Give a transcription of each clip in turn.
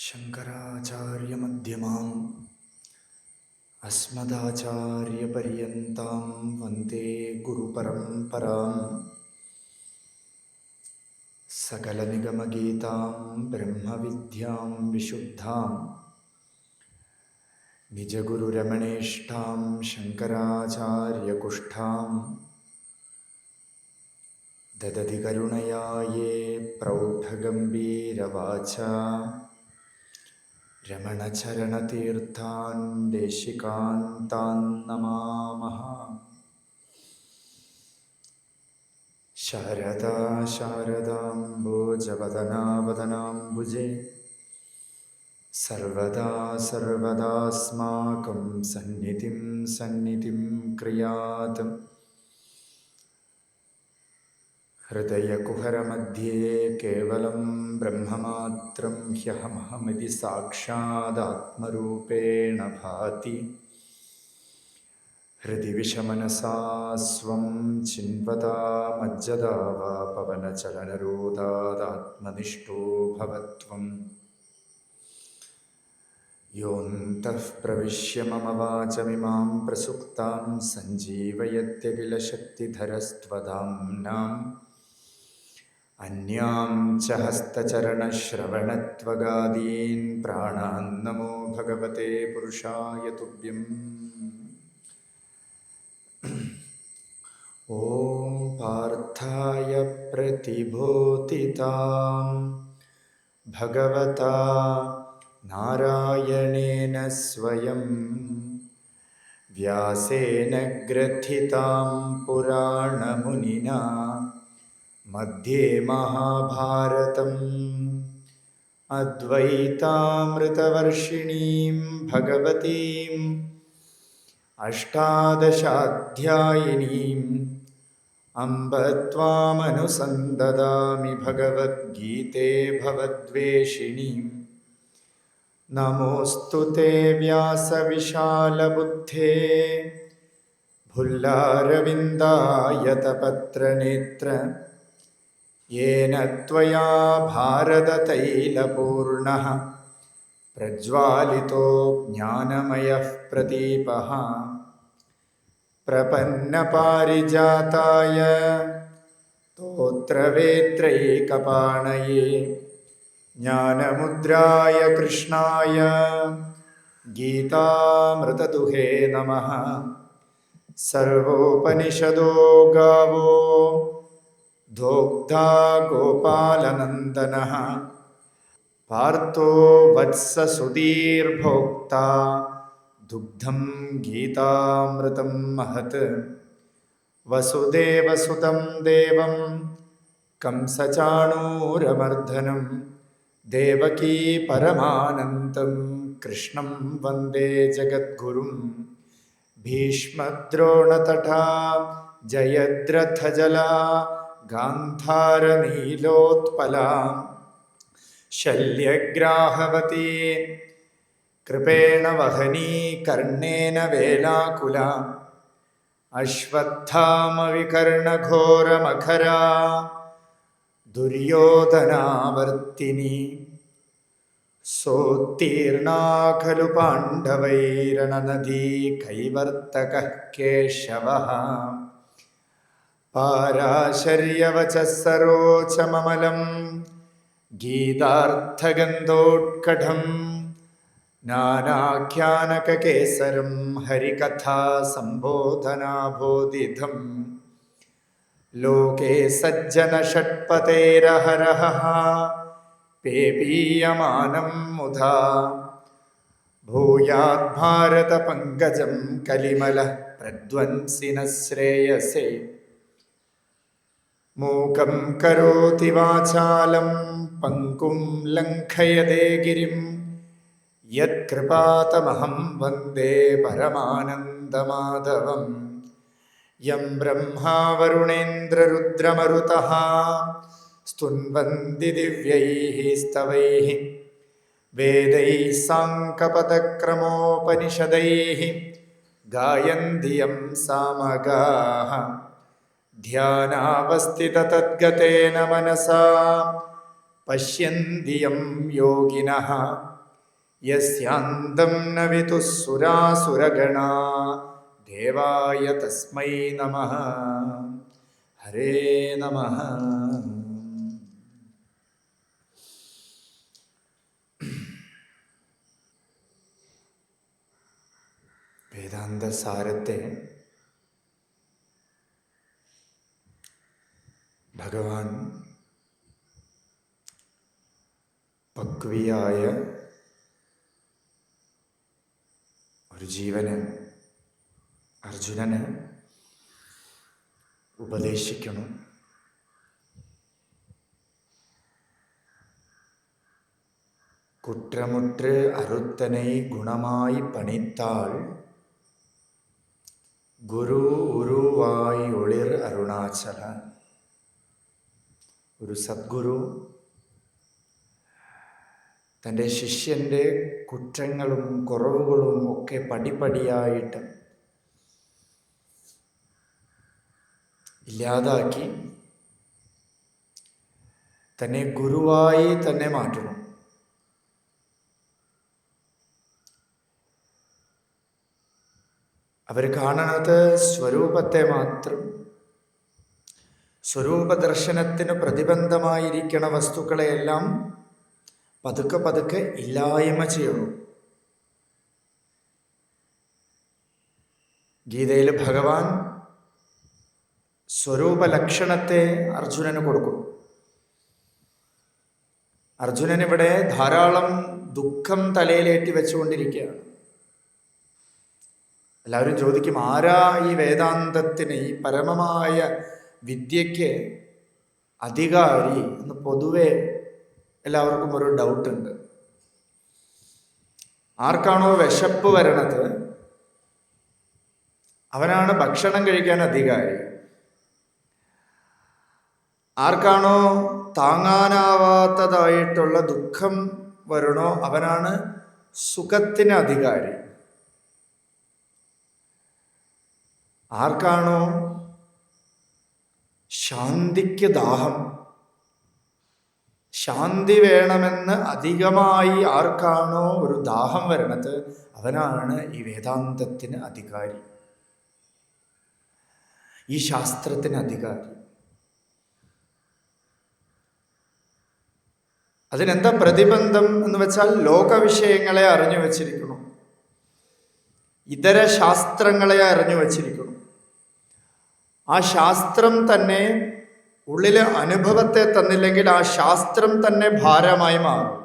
शङ्कराचार्यमध्यमाम् अस्मदाचार्यपर्यन्तां वन्दे गुरुपरम्पराम्। सकलनिगमगीतां ब्रह्मविद्यां विशुद्धां निजगुरुरमणेष्ठां शङ्कराचार्यकुष्ठां ददति करुणया ये प्रौढगम्भीरवाचा रमणचरणतीर्थान् देशिकान् तान् नमामः। शारदा शारदाम्बोजवदनावदनाम्बुजे सर्वदा सर्वदास्माकं सन्निधिं क्रियात्। हृदयकुहरमध्ये केवलं ब्रह्ममात्रं ह्यहमहमिति साक्षादात्मरूपेण भाति। हृदि विषमनसा स्वं चिन्वता मज्जदा वा पवनचलनरोधादात्मनिष्ठो भवत्वम्। योऽन्तः प्रविश्य मम वाचमिमां प्रसुप्तां सञ्जीवयत्यखिलशक्तिधरस्त्वधाम्नाम् अन्यां च हस्तचरणश्रवणत्वगादीन् प्राणान् नमो भगवते पुरुषाय तुभ्यम्। ॐ पार्थाय प्रतिबोधितां भगवता नारायणेन स्वयं व्यासेन ग्रथितां पुराणमुनिना मध्ये महाभारतम् अद्वैतामृतवर्षिणीं भगवतीम् अष्टादशाध्यायिनीम् अम्ब त्वामनुसन्ददामि भगवद्गीते भवद्वेषिणीम्। नमोऽस्तु ते व्यासविशालबुद्धे भुल्लारविन्दायतपत्रनेत्र येन त्वया भारततैलपूर्णः प्रज्वालितो ज्ञानमयः प्रदीपः। प्रपन्नपारिजाताय स्तोत्रवेत्रैकपाणये ज्ञानमुद्राय कृष्णाय गीतामृतदुहे नमः। सर्वोपनिषदो गावो दोग्धा गोपालनन्दनः पार्थो वत्ससुधीर्भोक्ता दुग्धं गीतामृतं महत्। वसुदेवसुतं देवं कंसचाणूरमर्दनं देवकी परमानन्दं कृष्णं वन्दे जगद्गुरुं। भीष्मद्रोणतटा जयद्रथजला गान्धारनीलोत्पला शल्यग्राहवती कृपेण वहनी कर्णेन वेलाकुला अश्वत्थामविकर्णघोरमखरा दुर्योधनावर्तिनी सोत्तीर्णा खलु पाण्डवैरणनदी कैवर्तकः केशवः। पाराशर्यवचः सरोचममलं गीतार्थगन्धोत्कटम् नानाख्यानककेसरं हरिकथा सम्बोधनाबोधितम्। लोके सज्जनषट्पतेरहरः पेपीयमानं मुधा भूयाद्भारतपङ्कजं कलिमलः प्रध्वंसिनः श्रेयसे। मूकं करोति वाचालं पङ्कुं लङ्घयते गिरिं यत्कृपातमहं वन्दे परमानन्दमाधवम्। यं ब्रह्मा वरुणेन्द्ररुद्रमरुतः स्तुन्वन्ति दिव्यैः स्तवैः वेदैः साङ्कपदक्रमोपनिषदैः गायन्ति यं सामगाः। ध्यानावस्थिततद्गतेन मनसा पश्यन्ति यं योगिनः യസ്യാന്തം ന വിദുഃസുരാസുരഗണാ ദേവായ തസ്മൈ നമഃ. ഹരേ നമഃ. വേദാന്തസാരത്തെ ഭഗവാൻ പക്വിയായ ഒരു ജീവന്, അർജുനന് ഉപദേശിക്കണം. കുற்றമുற்று അറുത്തனை குணமாய் பணித்தாள் ഗുരു ഉരുവായി ഒളിർ അരുണാചല. ഒരു സദ്ഗുരു തൻ്റെ ശിഷ്യൻ്റെ കുറ്റങ്ങളും കുറവുകളും ഒക്കെ പടിപടിയായിട്ട് ഇല്ലാതാക്കി തന്നെ ഗുരുവായി തന്നെ മാറ്റണം. അവർ കാണുന്നത് സ്വരൂപത്തെ മാത്രം. സ്വരൂപദർശനത്തിന് പ്രതിബന്ധമായിരിക്കണ വസ്തുക്കളെയെല്ലാം പതുക്കെ പതുക്കെ ഇല്ലായ്മ ചെയ്യണം. ഗീതയിൽ ഭഗവാൻ സ്വരൂപലക്ഷണത്തെ അർജുനന് കൊടുക്കും. അർജുനൻ ഇവിടെ ധാരാളം ദുഃഖം തലയിലേറ്റി വെച്ചുകൊണ്ടിരിക്കുകയാണ്. എല്ലാവരും ചോദിക്കും, ആരാ ഈ വേദാന്തത്തിന്, ഈ പരമമായ വിദ്യയ്ക്ക് അധികാരി എന്ന് പൊതുവെ എല്ലാവർക്കും ഒരു ഡൗട്ടുണ്ട്. ആർക്കാണോ വിശപ്പ് വരണത് അവനാണ് ഭക്ഷണം കഴിക്കാൻ അധികാരി. ആർക്കാണോ താങ്ങാനാവാത്തതായിട്ടുള്ള ദുഃഖം വരണോ അവനാണ് സുഖത്തിന് അധികാരി. ആർക്കാണോ ശാന്തിക്ക് ദാഹം, ശാന്തി വേണമെന്ന് അധികമായി ആർക്കാണോ ഒരു ദാഹം വരണത് അവനാണ് ഈ വേദാന്തത്തിന് അധികാരി, ഈ ശാസ്ത്രത്തിന് അധികാരി. അതിനെന്താ പ്രതിബന്ധം എന്ന് വെച്ചാൽ ലോകവിഷയങ്ങളെ അറിഞ്ഞു വച്ചിരിക്കണം, ഇതര ശാസ്ത്രങ്ങളെ അറിഞ്ഞു വച്ചിരിക്കണം. ആ ശാസ്ത്രം തന്നെ ഉള്ളിലെ അനുഭവത്തെ തന്നില്ലെങ്കിൽ ആ ശാസ്ത്രം തന്നെ ഭാരമായി മാറും.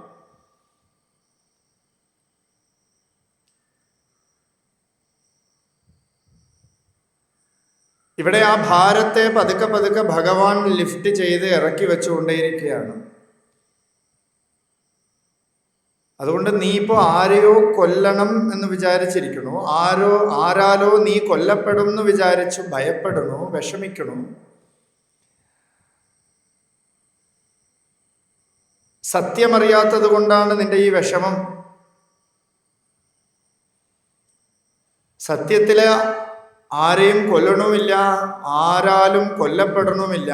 ഇവിടെ ആ ഭാരത്തെ പതുക്കെ പതുക്കെ ഭഗവാൻ ലിഫ്റ്റ് ചെയ്ത് ഇറക്കി വെച്ചുകൊണ്ടേയിരിക്കുകയാണ്. അതുകൊണ്ട് നീ ഇപ്പോൾ ആരെയോ കൊല്ലണം എന്ന് വിചാരിച്ചിരിക്കണു, ആരാലോ നീ കൊല്ലപ്പെടും എന്ന് വിചാരിച്ചു ഭയപ്പെടണു, വിഷമിക്കണു. സത്യമറിയാത്തത് കൊണ്ടാണ് നിന്റെ ഈ വിഷമം. സത്യത്തില് ആരെയും കൊല്ലണമില്ല, ആരാലും കൊല്ലപ്പെടണമില്ല.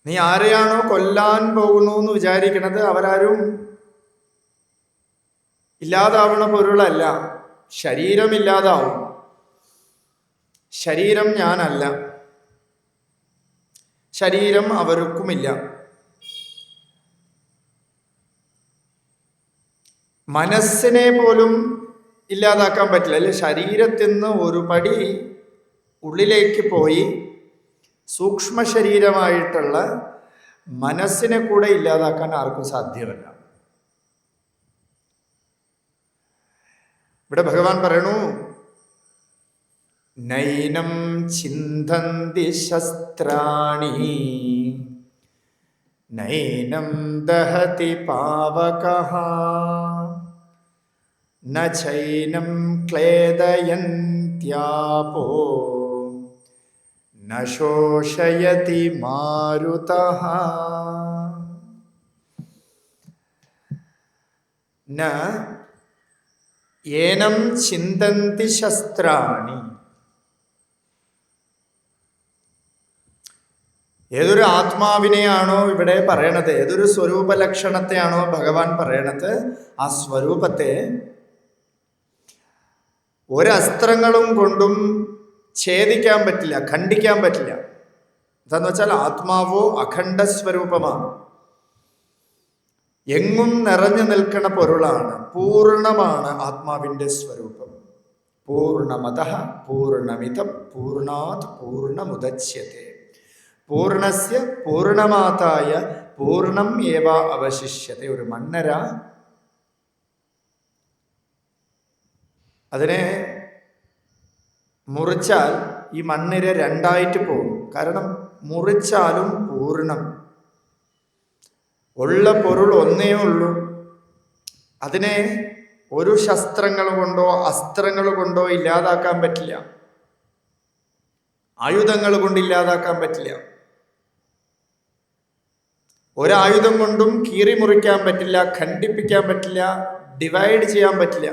നീ ആരെയാണോ കൊല്ലാൻ പോകുന്നു എന്ന് വിചാരിക്കണത് അവരാരും ഇല്ലാതാവണ പൊരുളല്ല. ശരീരം ഇല്ലാതാവും, ശരീരം ഞാനല്ല, ശരീരം അവർക്കുമില്ല. മനസ്സിനെ പോലും ഇല്ലാതാക്കാൻ പറ്റില്ല. അല്ലെ, ശരീരത്തിൽ നിന്ന് ഒരു പടി ഉള്ളിലേക്ക് പോയി സൂക്ഷ്മ ശരീരമായിട്ടുള്ള മനസ്സിനെ കൂടെ ഇല്ലാതാക്കാൻ ആർക്കും സാധ്യമല്ല. ഇവിടെ ഭഗവാൻ പറയണു, നൈനം ചിന്തന്തി ശസ്ത്രാണി നൈനം ദഹതി പാവകഃ ന ചൈനം ക്ലേദയന്ത്യാപോ ന ശോഷയതി മാരുതഃ ന ഏനം ചിന്തന്തി ശസ്ത്രാണി. ഏതൊരു ആത്മാവിനെയാണോ ഇവിടെ പറയണത്, ഏതൊരു സ്വരൂപ ലക്ഷണത്തെയാണോ ഭഗവാൻ പറയണത്, ആ സ്വരൂപത്തെ ഒരസ്ത്രങ്ങളും കൊണ്ടും ഛേദിക്കാൻ പറ്റില്ല, ഖണ്ഡിക്കാൻ പറ്റില്ല. എന്താന്ന് വെച്ചാൽ ആത്മാവോ അഖണ്ഡ സ്വരൂപമാണ്, എങ്ങും നിറഞ്ഞു നിൽക്കുന്ന പൊരുളാണ്, പൂർണ്ണമാണ് ആത്മാവിൻ്റെ സ്വരൂപം. പൂർണ്ണമതഃ പൂർണ്ണമിദം പൂർണ്ണാത് പൂർണ്ണമുദച്യത്തെ പൂർണ്ണസ്യ പൂർണ്ണമാതായ പൂർണ്ണം ഏവ അവശിഷ്യത്തെ. ഒരു മണ്ണര അതിനെ മുറിച്ചാൽ ഈ മണ്ണിര രണ്ടായിട്ട് പോകും. കാരണം മുറിച്ചാലും പൂർണ്ണം, ഉള്ള പൊരുൾ ഒന്നേ ഉള്ളൂ. അതിനെ ഒരു ശസ്ത്രങ്ങൾ കൊണ്ടോ അസ്ത്രങ്ങൾ കൊണ്ടോ ഇല്ലാതാക്കാൻ പറ്റില്ല, ആയുധങ്ങൾ കൊണ്ട് ഇല്ലാതാക്കാൻ പറ്റില്ല, ഒരായുധം കൊണ്ടും കീറി മുറിക്കാൻ പറ്റില്ല, ഖണ്ഡിപ്പിക്കാൻ പറ്റില്ല, ഡിവൈഡ് ചെയ്യാൻ പറ്റില്ല.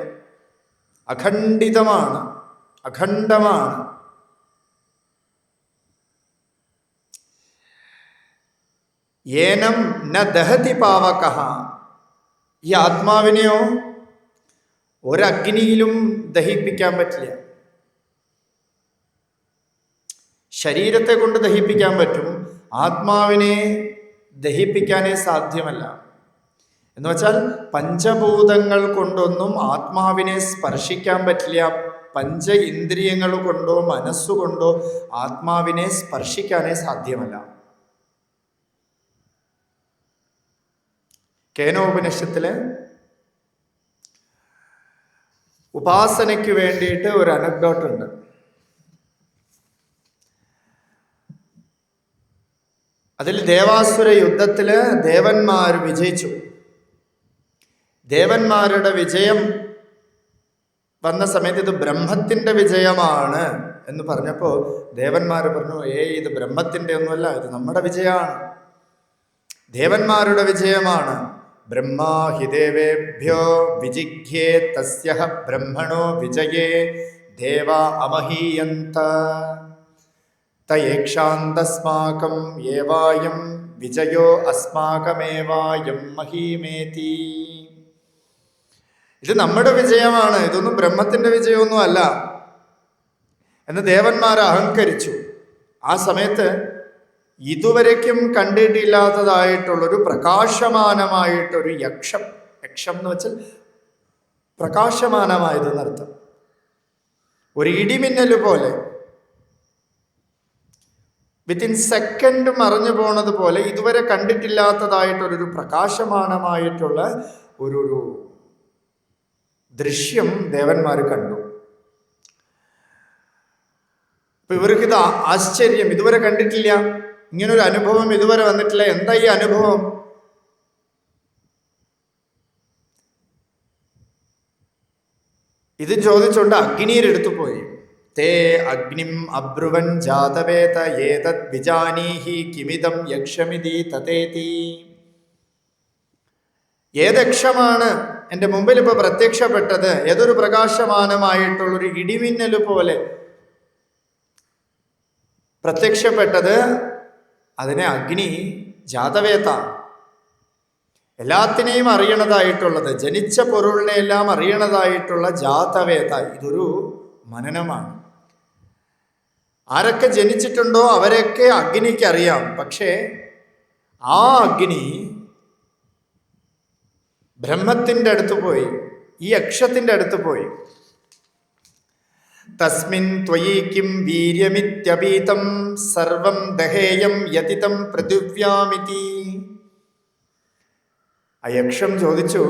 അഖണ്ഡിതമാണ്, അഖണ്ഡമാണ്. ഏനം ന ദഹതി പാവകഃ. ഈ ആത്മാവിനെയോ ഒരഗ്നിയിലും ദഹിപ്പിക്കാൻ പറ്റില്ല. ശരീരത്തെ കൊണ്ട് ദഹിപ്പിക്കാൻ പറ്റും, ആത്മാവിനെ ദഹിപ്പിക്കാനേ സാധ്യമല്ല. എന്ന് വെച്ചാൽ പഞ്ചഭൂതങ്ങൾ കൊണ്ടൊന്നും ആത്മാവിനെ സ്പർശിക്കാൻ പറ്റില്ല, പഞ്ച ഇന്ദ്രിയങ്ങൾ കൊണ്ടോ മനസ്സുകൊണ്ടോ ആത്മാവിനെ സ്പർശിക്കാനേ സാധ്യമല്ല. കേനോപനിഷത്തില് ഉപാസനയ്ക്ക് വേണ്ടിയിട്ട് ഒരു അനക്ഡോട്ട് ഉണ്ട്. അതിൽ ദേവാസുര യുദ്ധത്തില് ദേവന്മാർ വിജയിച്ചു. ദേവന്മാരുടെ വിജയം വന്ന സമയത്ത് ഇത് ബ്രഹ്മത്തിന്റെ വിജയമാണ് എന്ന് പറഞ്ഞപ്പോൾ ദേവന്മാർ പറഞ്ഞു, ഇത് ബ്രഹ്മത്തിന്റെ ഒന്നുമല്ല, ഇത് നമ്മുടെ വിജയമാണ്, ദേവന്മാരുടെ വിജയമാണ്. ബ്രഹ്മാ ഹി ദേവേഭ്യോ വിജിഘ്യേ തസ്യഃ ബ്രഹ്മണോ വിജയേ ദേവ അമഹീയന്ത തയേക്ഷാന്തസ്മാകം ഏവായം വിജയോ അസ്മാകമേവായം മഹീമേതി. ഇത് നമ്മുടെ വിജയമാണ്, ഇതൊന്നും ബ്രഹ്മത്തിന്റെ വിജയമൊന്നും അല്ല എന്ന് ദേവന്മാർ അഹങ്കരിച്ചു. ആ സമയത്ത് ഇതുവരയ്ക്കും കണ്ടിട്ടില്ലാത്തതായിട്ടുള്ളൊരു പ്രകാശമാനമായിട്ടൊരു യക്ഷം, യക്ഷം എന്ന് വെച്ചാൽ പ്രകാശമാനമായതെന്നർത്ഥം, ഒരു ഇടിമിന്നൽ പോലെ വിത്തിൻ സെക്കൻഡ് മറഞ്ഞു പോണത് പോലെ ഇതുവരെ കണ്ടിട്ടില്ലാത്തതായിട്ടൊരു പ്രകാശമാനമായിട്ടുള്ള ഒരു ദൃശ്യം ദേവന്മാർ കണ്ടു. അപ്പൊ ഇവർക്കിത് ആശ്ചര്യം, ഇതുവരെ കണ്ടിട്ടില്ല, ഇങ്ങനൊരു അനുഭവം ഇതുവരെ വന്നിട്ടില്ല. എന്താ ഈ അനുഭവം? ഇത് ചോദിച്ചുകൊണ്ട് അഗ്നിയിലെടുത്തു പോയി. തേ അഗ്നിം അബ്രുവൻ ജാതവേത ഏതത് വിജാനീഹി കിമിതം യക്ഷമിതി തതേതി. ഏതക്ഷമാണ് എൻ്റെ മുമ്പിൽ ഇപ്പോൾ പ്രത്യക്ഷപ്പെട്ടത്? ഏതൊരു പ്രകാശമാനമായിട്ടുള്ളൊരു ഇടിമിന്നൽ പോലെ പ്രത്യക്ഷപ്പെട്ടത്, അതിനെ അഗ്നി ജാതവേത്ത, എല്ലാത്തിനെയും അറിയണതായിട്ടുള്ളത്, ജനിച്ച പൊരുളിനെ എല്ലാം അറിയണതായിട്ടുള്ള ജാതവേത്ത. ഇതൊരു മനനമാണ്. ആരൊക്കെ ജനിച്ചിട്ടുണ്ടോ അവരൊക്കെ അഗ്നിക്ക് അറിയാം. പക്ഷേ ആ അഗ്നി ബ്രഹ്മത്തിൻ്റെ അടുത്ത് പോയി, ഈ യക്ഷത്തിൻ്റെ അടുത്ത് പോയി. തസ്മിൻ ത്വയി കിം വീര്യമിത്യപീതം സർവം ദഹേയം യതിതം പൃഥിവ്യാമിതി. ആ യക്ഷം ചോദിച്ചു,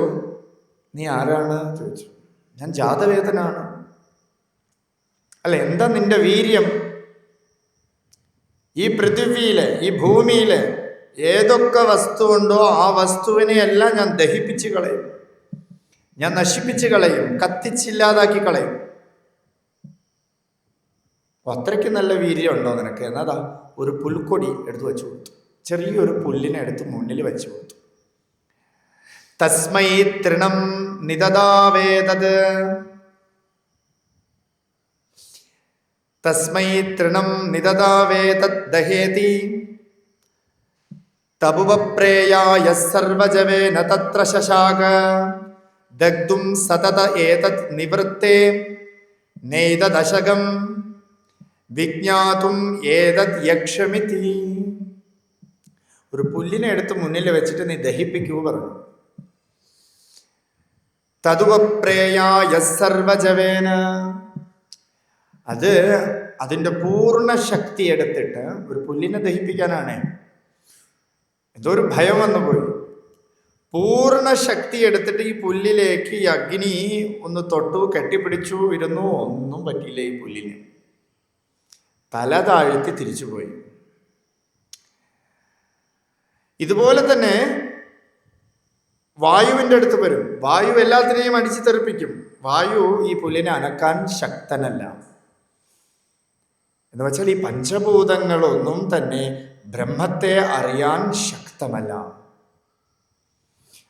നീ ആരാണ് ചോദിച്ചു. ഞാൻ ജാതവേദനാണ്. അല്ല, എന്താ നിന്റെ വീര്യം? ഈ പൃഥിവിയിലെ, ഈ ഭൂമിയിലെ ഏതൊക്കെ വസ്തു ഉണ്ടോ ആ വസ്തുവിനെയെല്ലാം ഞാൻ ദഹിപ്പിച്ച് കളയും, ഞാൻ നശിപ്പിച്ച് കളയും, കത്തിച്ചില്ലാതാക്കി കളയും. അത്രയ്ക്ക് നല്ല വീര്യം ഉണ്ടോ നിനക്ക്? എന്നതാ ഒരു പുൽക്കൊടി എടുത്ത് വെച്ചു കൊടുത്തു, ചെറിയൊരു പുല്ലിനെ എടുത്ത് മുന്നിൽ വെച്ചു കൊടുത്തു. തസ്മൈ തൃണം നിദദാവേതത്, തസ്മൈ തൃണം നിദദാവേതത് ദഹേതി. തപുവപ്രേയായ സർവജവേന തത്ര ശശാക ദഗ്ധും സതത ഏതത് നിവൃത്തേ നേതദശകം വിജ്ഞാതും ഏതത് യക്ഷമിതി. ഒരു പുല്ലിനെ എടുത്ത് മുന്നിൽ വെച്ചിട്ട് നീ ദഹിപ്പിക്കൂ പറഞ്ഞു. തതുവപ്രേയായ സർവജവേന, അത് അതിൻ്റെ പൂർണ്ണ ശക്തി എടുത്തിട്ട് ഒരു പുല്ലിനെ ദഹിപ്പിക്കാനാണ്. എന്തോ ഒരു ഭയം വന്നുപോയി. പൂർണ്ണ ശക്തി എടുത്തിട്ട് ഈ പുല്ലിലേക്ക് ഈ അഗ്നി ഒന്ന് തൊട്ടു, കെട്ടിപ്പിടിച്ചു, ഇരുന്നു, ഒന്നും പറ്റിയില്ല. ഈ പുല്ലിന് തല താഴ്ത്തി തിരിച്ചുപോയി. ഇതുപോലെ തന്നെ വായുവിൻ്റെ അടുത്ത് വരും. വായു എല്ലാത്തിനെയും അടിച്ചു തെറിപ്പിക്കും. വായു ഈ പുല്ലിനെ അനക്കാൻ ശക്തനല്ല. എന്ന് വെച്ചാൽ ഈ പഞ്ചഭൂതങ്ങളൊന്നും തന്നെ ബ്രഹ്മത്തെ അറിയാൻ ശക്തമല്ല.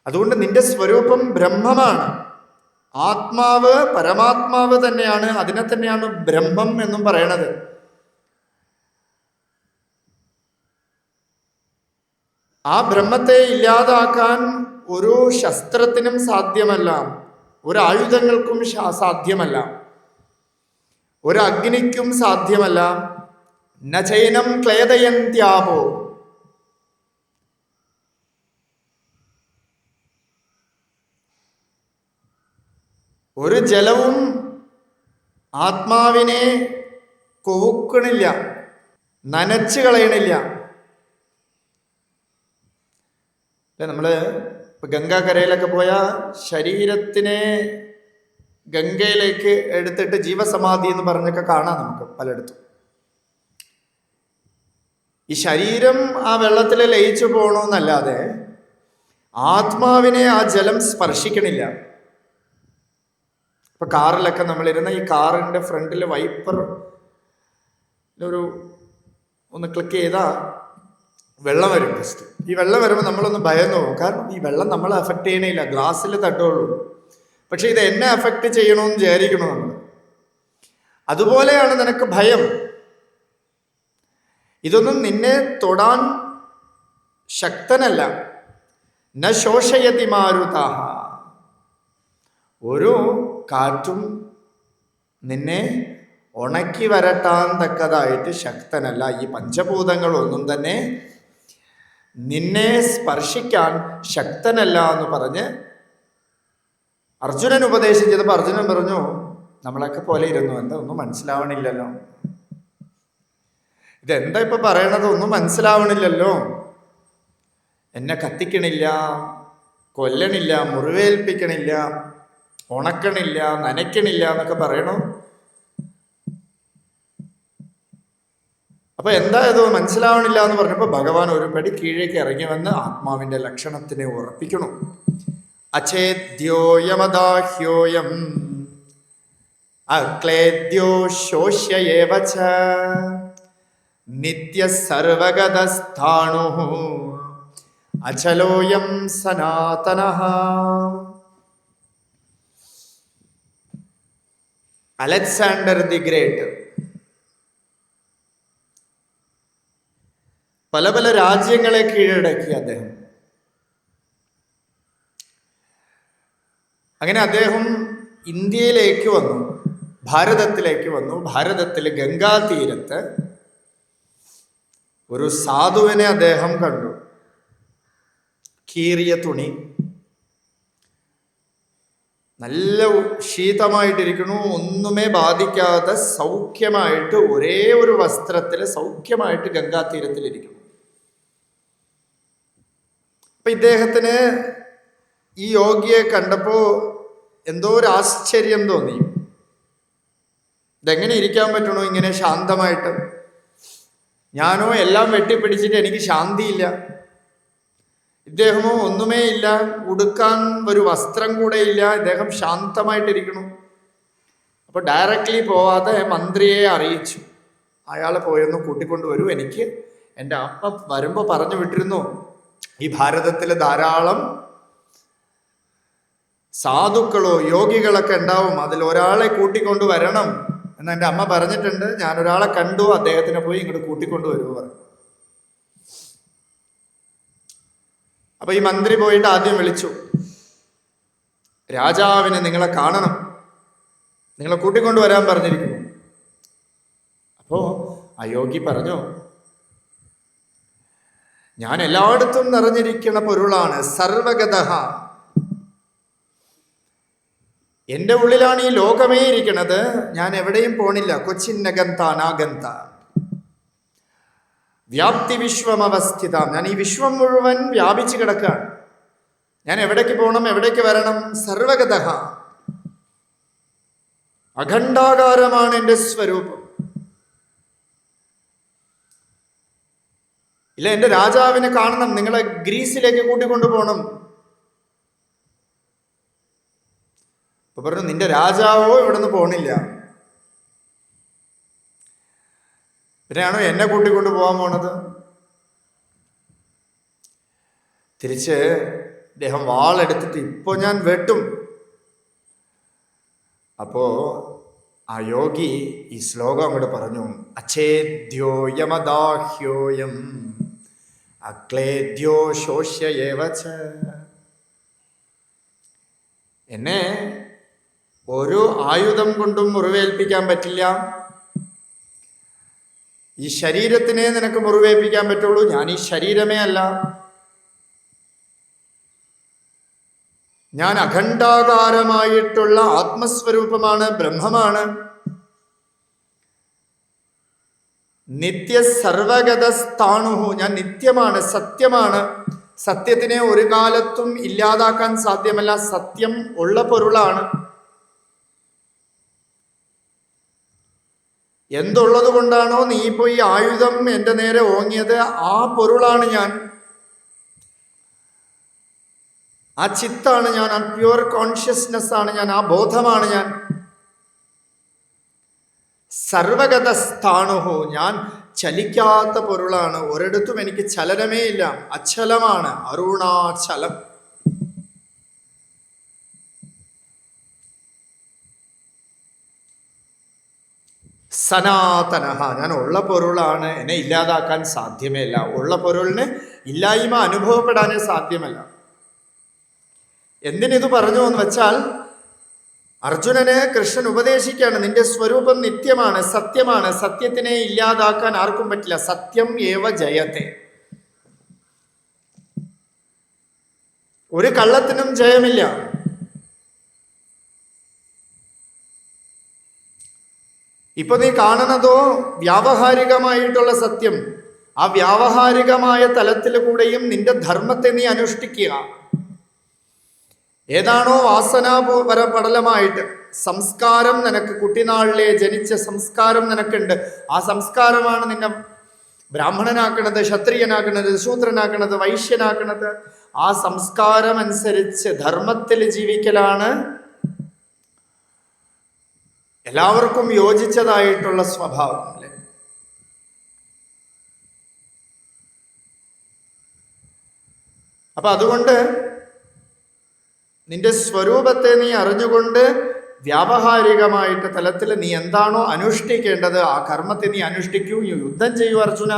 അതുകൊണ്ട് നിന്റെ സ്വരൂപം ബ്രഹ്മമാണ്. ആത്മാവ് പരമാത്മാവ് തന്നെയാണ്. അതിനെ തന്നെയാണ് ബ്രഹ്മം എന്നും പറയണത്. ആ ബ്രഹ്മത്തെ ഇല്ലാതാക്കാൻ ഒരു ശസ്ത്രത്തിനും സാധ്യമല്ല, ഒരു ആയുധങ്ങൾക്കും സാധ്യമല്ല, ഒരു അഗ്നിക്കും സാധ്യമല്ല. നചൈനം ക്ലേദയന്ത്യാപോ, ഒരു ജലവും ആത്മാവിനെ കൊവുക്കണില്ല, നനച്ചു കളയണില്ല. നമ്മൾ ഇപ്പം ഗംഗാകരയിലൊക്കെ പോയാൽ ശരീരത്തിനെ ഗംഗയിലേക്ക് എടുത്തിട്ട് ജീവസമാധി എന്ന് പറഞ്ഞൊക്കെ കാണാം നമുക്ക് പലയിടത്തും. ഈ ശരീരം ആ വെള്ളത്തിൽ ലയിച്ചു പോകണമെന്നല്ലാതെ ആത്മാവിനെ ആ ജലം സ്പർശിക്കണില്ല. ഇപ്പൊ കാറിലൊക്കെ നമ്മളിരുന്ന ഈ കാറിൻ്റെ ഫ്രണ്ടിൽ വൈപ്പർ ഒന്ന് ക്ലിക്ക് ചെയ്താൽ വെള്ളം വരും. ജസ്റ്റ് ഈ വെള്ളം വരുമ്പോൾ നമ്മളൊന്ന് ഭയന്നു പോകും. കാരണം ഈ വെള്ളം നമ്മളെ അഫക്റ്റ് ചെയ്യണില്ല, ഗ്ലാസ്സിൽ തട്ടുള്ളൂ. പക്ഷെ ഇത് എന്നെ അഫക്റ്റ് ചെയ്യണമെന്ന് വിചാരിക്കണോ നമ്മൾ. അതുപോലെയാണ് നിനക്ക് ഭയം. ഇതൊന്നും നിന്നെ തൊടാൻ ശക്തനല്ല. ന ശോഷയതി മാരുതാഹ, ഒരു കാറ്റും നിന്നെ ഉണക്കി വരട്ടാൻ തക്കതായിട്ട് ശക്തനല്ല. ഈ പഞ്ചഭൂതങ്ങളൊന്നും തന്നെ നിന്നെ സ്പർശിക്കാൻ ശക്തനല്ല എന്ന് പറഞ്ഞ് അർജുനൻ ഉപദേശം ചെയ്തപ്പോൾ അർജുനൻ പറഞ്ഞു, നമ്മളൊക്കെ പോലെ ഇരുന്നു, എന്താ ഒന്നും മനസ്സിലാവണില്ലല്ലോ, ഇതെന്താ ഇപ്പൊ പറയണത്, ഒന്നും മനസ്സിലാവണില്ലല്ലോ, എന്നെ കത്തിക്കണില്ല, കൊല്ലണില്ല, മുറിവേൽപ്പിക്കണില്ല, ഉണക്കണില്ല, നനയ്ക്കണില്ല എന്നൊക്കെ പറയണോ. അപ്പൊ എന്താ ഇത് മനസ്സിലാവണില്ല എന്ന് പറഞ്ഞപ്പോ ഭഗവാൻ ഒരു പടി കീഴേക്ക് ഇറങ്ങി വന്ന് ആത്മാവിന്റെ ലക്ഷണത്തിനെ ഉറപ്പിക്കണം. അഛേദ്യോയമദാഹ്യോയം അക്ലേദ്യോ ശോഷ്യയേവ ച നിത്യ സർവഗതസ്ഥാണു അചലോയം സനാതനഃ. അലക്സാണ്ടർ ദി ഗ്രേറ്റ് പല പല രാജ്യങ്ങളെ കീഴടക്കി അദ്ദേഹം. അങ്ങനെ അദ്ദേഹം ഇന്ത്യയിലേക്ക് വന്നു, ഭാരതത്തിലേക്ക് വന്നു. ഭാരതത്തിൽ ഗംഗാതീരത്ത് ഒരു സാധുവിനെ അദ്ദേഹം കണ്ടു. കീറിയ തുണി, നല്ല ശീതമായിട്ടിരിക്കണു, ഒന്നുമേ ബാധിക്കാതെ സൗഖ്യമായിട്ട് ഒരേ ഒരു വസ്ത്രത്തിൽ സൗഖ്യമായിട്ട് ഗംഗാതീരത്തിലിരിക്കുന്നു. അപ്പൊ ഇദ്ദേഹത്തിന് ഈ യോഗിയെ കണ്ടപ്പോ എന്തോ ഒരു ആശ്ചര്യം തോന്നി. ഇതെങ്ങനെ ഇരിക്കാൻ പറ്റണോ ഇങ്ങനെ ശാന്തമായിട്ട്? ഞാനോ എല്ലാം വെട്ടിപ്പിടിച്ചിട്ട് എനിക്ക് ശാന്തിയില്ല, ഇദ്ദേഹമോ ഒന്നുമേ ഇല്ല, ഉടുക്കാൻ ഒരു വസ്ത്രം കൂടെ ഇല്ല, ഇദ്ദേഹം ശാന്തമായിട്ടിരിക്കണം. അപ്പോൾ ഡയറക്റ്റ്ലി പോവാതെ മന്ത്രിയെ അറിയിച്ചു, അയാളെ പോയൊന്ന് കൂട്ടിക്കൊണ്ടുവരൂ, എനിക്ക് എൻ്റെ അമ്മ വരുമ്പോൾ പറഞ്ഞു വിട്ടിരുന്നു ഈ ഭാരതത്തിൽ ധാരാളം സാധുക്കളോ യോഗികളൊക്കെ ഉണ്ടാവും, അതിൽ ഒരാളെ കൂട്ടിക്കൊണ്ടു വരണം എന്ന് എൻ്റെ അമ്മ പറഞ്ഞിട്ടുണ്ട്. ഞാനൊരാളെ കണ്ടു, അദ്ദേഹത്തിനെ പോയി ഇങ്ങോട്ട് കൂട്ടിക്കൊണ്ടുവരൂ പറഞ്ഞു. അപ്പൊ ഈ മന്ത്രി പോയിട്ട് ആദ്യം വിളിച്ചു, രാജാവിനെ നിങ്ങളെ കാണണം, നിങ്ങളെ കൂട്ടിക്കൊണ്ടുവരാൻ പറഞ്ഞിരിക്കുന്നു. അപ്പോ ആ യോഗി പറഞ്ഞു, ഞാൻ എല്ലായിടത്തും നിറഞ്ഞിരിക്കുന്ന പൊരുളാണ്, സർവഗതഃ. എൻ്റെ ഉള്ളിലാണ് ഈ ലോകമേ ഇരിക്കണത്, ഞാൻ എവിടെയും പോണില്ല. കൊച്ചിന്നഗന്ത അനാഗന്ത വ്യാപ്തി വിശ്വമവസ്ഥിത. ഞാൻ ഈ വിശ്വം മുഴുവൻ വ്യാപിച്ചു കിടക്കുകയാണ്. ഞാൻ എവിടേക്ക് പോകണം, എവിടേക്ക് വരണം? സർവഗതഃ, അഖണ്ഡാകാരമാണ് എൻ്റെ സ്വരൂപം. ഇല്ല, എൻ്റെ രാജാവിനെ കാണണം, നിങ്ങളെ ഗ്രീസിലേക്ക് കൂട്ടിക്കൊണ്ടുപോകണം. അപ്പൊ പറഞ്ഞു, നിന്റെ രാജാവോ ഇവിടുന്ന് പോണില്ല, പിന്നെയാണോ എന്നെ കൂട്ടിക്കൊണ്ടു പോകാൻ പോണത്? തിരിച്ച് അദ്ദേഹം വാളെടുത്തിട്ട്, ഇപ്പൊ ഞാൻ വെട്ടും. അപ്പോ ആ യോഗി ഈ ശ്ലോകം അങ്ങോട്ട് പറഞ്ഞു, അച്ഛേദ്യോയമദാഹ്യോയം അക്ലേദ്യോ ശോഷ്യയേവച. എന്നെ ഒരു ആയുധം കൊണ്ടും മുറിവേൽപ്പിക്കാൻ പറ്റില്ല. ഈ ശരീരത്തിനെ നിനക്ക് മുറിവേൽപ്പിക്കാൻ പറ്റുള്ളൂ, ഞാൻ ഈ ശരീരമേ അല്ല. ഞാൻ അഖണ്ഡാകാരമായിട്ടുള്ള ആത്മസ്വരൂപമാണ്, ബ്രഹ്മമാണ്. നിത്യ സർവഗതസ്ഥാണുഹു, ഞാൻ നിത്യമാണ്, സത്യമാണ്. സത്യത്തിനെ ഒരു കാലത്തും ഇല്ലാതാക്കാൻ സാധ്യമല്ല. സത്യം ഉള്ള പൊരുളാണ്. എന്തുള്ളത് കൊണ്ടാണോ നീ ഇപ്പോൾ ഈ ആയുധം എൻ്റെ നേരെ ഓങ്ങിയത്, ആ പൊരുളാണ് ഞാൻ, ആ ചിത്താണ് ഞാൻ, ആ പ്യുവർ കോൺഷ്യസ്നെസ് ആണ് ഞാൻ, ആ ബോധമാണ് ഞാൻ. സർവഗതസ്ഥാണുഹു, ഞാൻ ചലിക്കാത്ത പൊരുളാണ്, ഒരിടത്തും എനിക്ക് ചലനമേ ഇല്ല, അച്ചലമാണ്, അരുണാചലം. സനാതനഃ, ഞാൻ ഉള്ള പൊരുളാണ്, എന്നെ ഇല്ലാതാക്കാൻ സാധ്യമേ ഇല്ല. ഉള്ള പൊരുളിന് ഇല്ലായ്മ അനുഭവപ്പെടാനേ സാധ്യമല്ല. എന്തിനിത് പറഞ്ഞു എന്ന് വെച്ചാൽ, അർജുനന് കൃഷ്ണൻ ഉപദേശിക്കുകയാണ്, നിന്റെ സ്വരൂപം നിത്യമാണ്, സത്യമാണ്. സത്യത്തിനെ ഇല്ലാതാക്കാൻ ആർക്കും പറ്റില്ല. സത്യം ഏവ ജയത്തെ, ഒരു കള്ളത്തിനും ജയമില്ല. ഇപ്പൊ നീ കാണുന്നതോ വ്യാവഹാരികമായിട്ടുള്ള സത്യം. ആ വ്യാവഹാരികമായ തലത്തിൽ കൂടെയും നിന്റെ ധർമ്മത്തെ നീ അനുഷ്ഠിക്കുക. ഏതാണോ വാസനാപരപടലമായിട്ട് സംസ്കാരം, നിനക്ക് കുട്ടിനാളിലെ ജനിച്ച സംസ്കാരം നിനക്കുണ്ട്. ആ സംസ്കാരമാണ് നിന്നെ ബ്രാഹ്മണനാക്കണത്, ക്ഷത്രിയനാക്കണത്, ശൂദ്രനാക്കണത്, വൈശ്യനാക്കണത്. ആ സംസ്കാരം അനുസരിച്ച് ധർമ്മത്തിൽ ജീവിക്കലാണ് എല്ലാവർക്കും യോജിച്ചതായിട്ടുള്ള സ്വഭാവം, അല്ലെ? അപ്പൊ അതുകൊണ്ട് നിന്റെ സ്വരൂപത്തെ നീ അറിഞ്ഞുകൊണ്ട് വ്യാവഹാരികമായിട്ട് തലത്തിൽ നീ എന്താണോ അനുഷ്ഠിക്കേണ്ടത്, ആ കർമ്മത്തെ നീ അനുഷ്ഠിക്കൂ. യുദ്ധം ചെയ്യൂ അർജുന.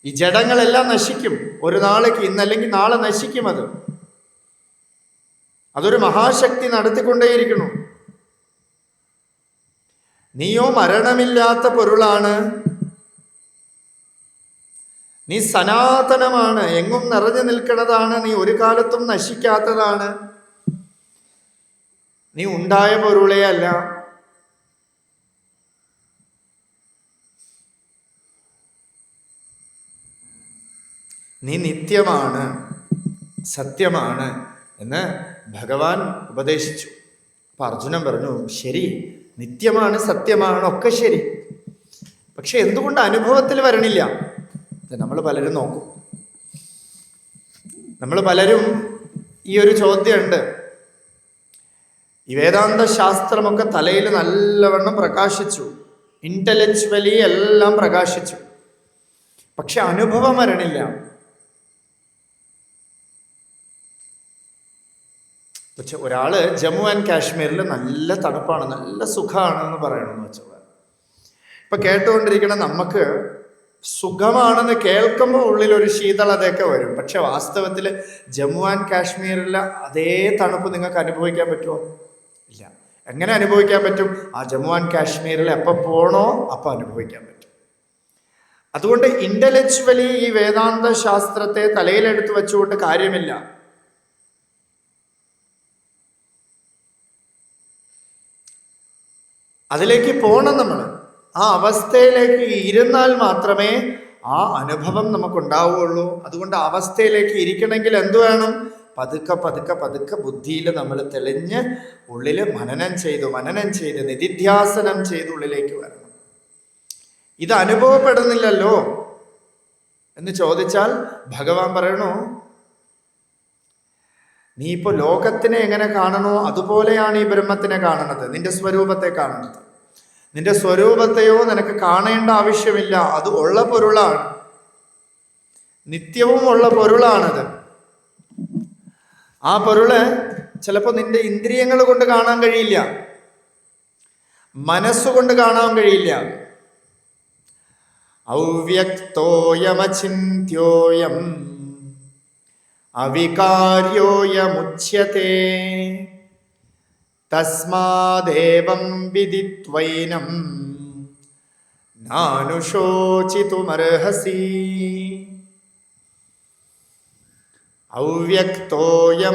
ഈ ജഡങ്ങളെല്ലാം നശിക്കും ഒരു നാളേക്ക്, ഇന്നല്ലെങ്കിൽ നാളെ നശിക്കും. അതൊരു മഹാശക്തി നടത്തിക്കൊണ്ടേയിരിക്കണം. നീയോ മരണമില്ലാത്ത പൊരുളാണ്, നീ സനാതനമാണ്, എങ്ങും നിറഞ്ഞു നിൽക്കുന്നതാണ്, നീ ഒരു കാലത്തും നശിക്കാത്തതാണ്. നീ ഉണ്ടായ പൊരുളേ അല്ല. നീ നിത്യമാണ്, സത്യമാണ് എന്ന് ഭഗവാൻ ഉപദേശിച്ചു. അപ്പൊ അർജുനൻ പറഞ്ഞു, ശരി, നിത്യമാണ്, സത്യമാണ്, ഒക്കെ ശരി. പക്ഷെ എന്തുകൊണ്ട് അനുഭവത്തിൽ വരണില്ല? നമ്മൾ പലരും നോക്കും. നമ്മൾ പലരും ഈ ഒരു ചോദ്യമുണ്ട്. ഈ വേദാന്ത ശാസ്ത്രമൊക്കെ തലയിൽ നല്ലവണ്ണം പ്രകാശിച്ചു, ഇന്റലക്ച്വലി എല്ലാം പ്രകാശിച്ചു, പക്ഷെ അനുഭവം വരണില്ല. പക്ഷെ ഒരാള് ജമ്മു ആൻഡ് കാശ്മീരിൽ നല്ല തണുപ്പാണ്, നല്ല സുഖമാണ് എന്ന് പറയണമെന്ന് വെച്ചാൽ, ഇപ്പൊ കേട്ടുകൊണ്ടിരിക്കണം, നമുക്ക് സുഖമാണെന്ന് കേൾക്കുമ്പോൾ ഉള്ളിൽ ഒരു ശീതളതയൊക്കെ വരും. പക്ഷെ വാസ്തവത്തിൽ ജമ്മു ആൻഡ് കാശ്മീരിലെ അതേ തണുപ്പ് നിങ്ങൾക്ക് അനുഭവിക്കാൻ പറ്റുമോ? ഇല്ല. എങ്ങനെ അനുഭവിക്കാൻ പറ്റും? ആ ജമ്മു ആൻഡ് കാശ്മീരിൽ എപ്പോൾ പോണോ അപ്പോൾ അനുഭവിക്കാൻ പറ്റും. അതുകൊണ്ട് ഇന്റലക്ച്വലി ഈ വേദാന്ത ശാസ്ത്രത്തെ തലയിലെടുത്ത് വെച്ചുകൊണ്ട് കാര്യമില്ല. അതിലേക്ക് പോകണം നമ്മൾ. ആ അവസ്ഥയിലേക്ക് ഇരുന്നാൽ മാത്രമേ ആ അനുഭവം നമുക്കുണ്ടാവുകയുള്ളൂ. അതുകൊണ്ട് അവസ്ഥയിലേക്ക് ഇരിക്കണമെങ്കിൽ എന്തു വേണം? പതുക്കെ പതുക്കെ പതുക്കെ ബുദ്ധിയിൽ നമ്മൾ തെളിഞ്ഞ് ഉള്ളിൽ മനനം ചെയ്ത് നിധിധ്യാസനം ചെയ്ത് ഉള്ളിലേക്ക് വരണം. ഇത് അനുഭവപ്പെടുന്നില്ലല്ലോ എന്ന് ചോദിച്ചാൽ ഭഗവാൻ പറയണു, നീ ഇപ്പോൾ ലോകത്തിനെ എങ്ങനെ കാണണോ അതുപോലെയാണ് ഈ ബ്രഹ്മത്തിനെ കാണുന്നത്, നിന്റെ സ്വരൂപത്തെ കാണുന്നത്. നിന്റെ സ്വരൂപത്തെയോ നിനക്ക് കാണേണ്ട ആവശ്യമില്ല. അത് ഉള്ള പൊരുളാണ്, നിത്യവും ഉള്ള പൊരുളാണത്. ആ പൊരുള് ചിലപ്പോൾ നിന്റെ ഇന്ദ്രിയങ്ങൾ കൊണ്ട് കാണാൻ കഴിയില്ല, മനസ്സുകൊണ്ട് കാണാൻ കഴിയില്ല. അവ്യക്തോയമചിന്യോയം അവികാര്യോയമുച്യത്തെ തസ്മാദേവം വിദിത്വൈനം നാനുശോചിതുമർഹസി. അവ്യക്തോയമചിന്യോയം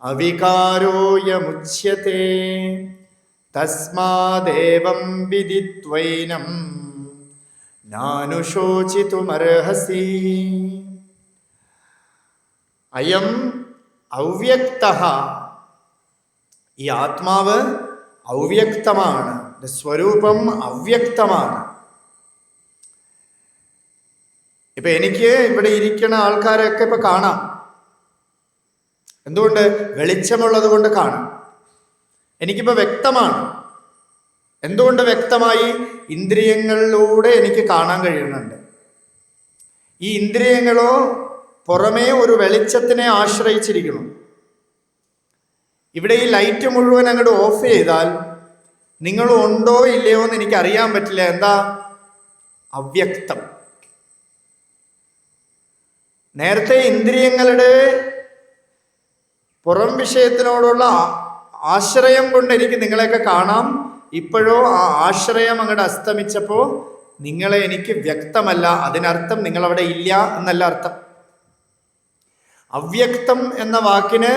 അവികാരോയമുച്യത്തെ തസ്മാദേവം വിദിത്വൈനം നാനുശോചിതുമർഹസി. അയം അവ്യക്തഃ, ഈ ആത്മാവ് അവ്യക്തമാണ്, സ്വരൂപം അവ്യക്തമാണ്. ഇപ്പൊ എനിക്ക് ഇവിടെ ഇരിക്കുന്ന ആൾക്കാരൊക്കെ ഇപ്പൊ കാണാം. എന്തുകൊണ്ട്? വെളിച്ചമുള്ളത് കൊണ്ട് കാണാം. എനിക്കിപ്പോ വ്യക്തമാണ്. എന്തുകൊണ്ട് വ്യക്തമായി? ഇന്ദ്രിയങ്ങളിലൂടെ എനിക്ക് കാണാൻ കഴിയുന്നുണ്ട്. ഈ ഇന്ദ്രിയങ്ങളോ പുറമേ ഒരു വെളിച്ചത്തിനെ ആശ്രയിച്ചിരിക്കുന്നു. ഇവിടെ ഈ ലൈറ്റ് മുഴുവൻ അങ്ങോട്ട് ഓഫ് ചെയ്താൽ നിങ്ങൾ ഉണ്ടോ ഇല്ലയോ എന്ന് എനിക്ക് അറിയാൻ പറ്റില്ല. എന്താ? അവ്യക്തം. നേരത്തെ ഇന്ദ്രിയങ്ങളുടെ പുറം വിഷയത്തിനോടുള്ള ആശ്രയം കൊണ്ട് എനിക്ക് നിങ്ങളെയൊക്കെ കാണാം. ഇപ്പോഴോ ആ ആശ്രയം അങ്ങോട്ട് അസ്തമിച്ചപ്പോൾ നിങ്ങളെ എനിക്ക് വ്യക്തമല്ല. അതിനർത്ഥം നിങ്ങളവിടെ ഇല്ല എന്നല്ല അർത്ഥം. അവ്യക്തം എന്ന വാക്കിന്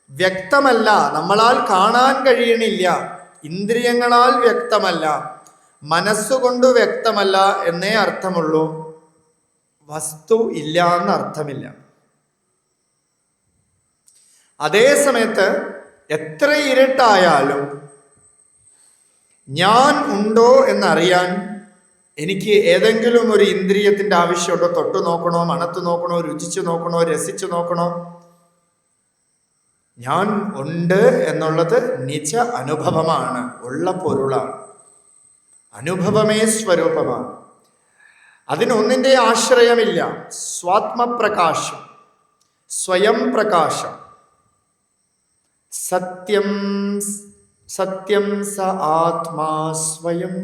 വ്യക്തമല്ല, നമ്മളാൽ കാണാൻ കഴിയണില്ല, ഇന്ദ്രിയങ്ങളാൽ വ്യക്തമല്ല, മനസ്സുകൊണ്ട് വ്യക്തമല്ല എന്നേ അർത്ഥമുള്ളൂ. വസ്തു ഇല്ല എന്ന അർത്ഥമില്ല. അതേ സമയത്ത് എത്ര ഇരുട്ടായാലും ഞാൻ ഉണ്ടോ എന്നറിയാൻ എനിക്ക് ഏതെങ്കിലും ഒരു ഇന്ദ്രിയത്തിൻ്റെ ആവശ്യമുണ്ടോ? തൊട്ടു നോക്കണോ, മണത്തു നോക്കണോ, രുചിച്ചു നോക്കണോ, രസിച്ചു നോക്കണോ? ഞാൻ ഉണ്ട് എന്നുള്ളത് നിജ അനുഭവമാണ്, ഉള്ള പൊരുളാണ്. അനുഭവമേ സ്വരൂപമാണ്. അതിനൊന്നിൻ്റെ ആശ്രയമില്ല. സ്വാത്മപ്രകാശം, സ്വയം പ്രകാശം. സത്യം സത്യം സ ആത്മാ സ്വയം.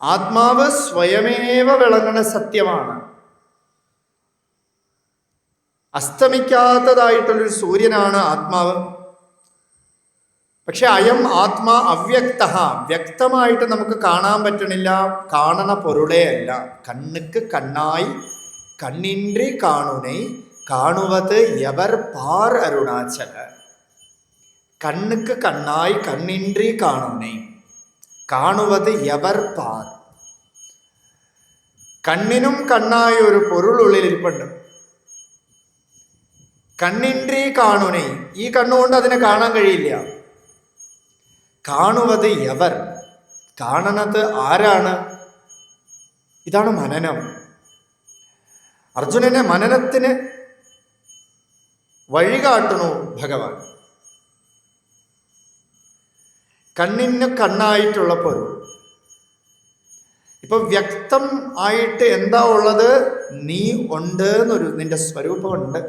ആത്മാവ് സ്വയമേവ വിളങ്ങുന്ന സത്യമാണ്. അസ്തമിക്കാത്തതായിട്ടുള്ളൊരു സൂര്യനാണ് ആത്മാവ്. പക്ഷെ അയം ആത്മാ അവ്യക്ത, വ്യക്തമായിട്ട് നമുക്ക് കാണാൻ പറ്റണില്ല. കാണണ പൊരുളേ അല്ല. കണ്ണുക്ക് കണ്ണായി കണ്ണിன்றி കാണുനൈ കാണുവത് എവർ പാർ അരുണാചല. കണ്ണുക്ക് കണ്ണായി കണ്ണിன்றி കാണുനൈ കാണുവത് എവർ പാർ. കണ്ണിനും കണ്ണായ ഒരു പൊരുളുള്ളിലിരിപ്പുണ്ട്. കണ്ണിன்றி കാണുനൈ, ഈ കണ്ണുകൊണ്ട് അതിനെ കാണാൻ കഴിയില്ല. കാണുവത് എവർ, കാണണത് ആരാണ്? ഇതാണ് മനനം. അർജുനനെ മനനത്തിന് വഴികാട്ടണു ഭഗവാൻ. കണ്ണിന് കണ്ണായിട്ടുള്ള പൊരുൾ. ഇപ്പൊ വ്യക്തം ആയിട്ട് എന്താ ഉള്ളത്? നീ ഉണ്ട് എന്നൊരു നിന്റെ സ്വരൂപമുണ്ട്.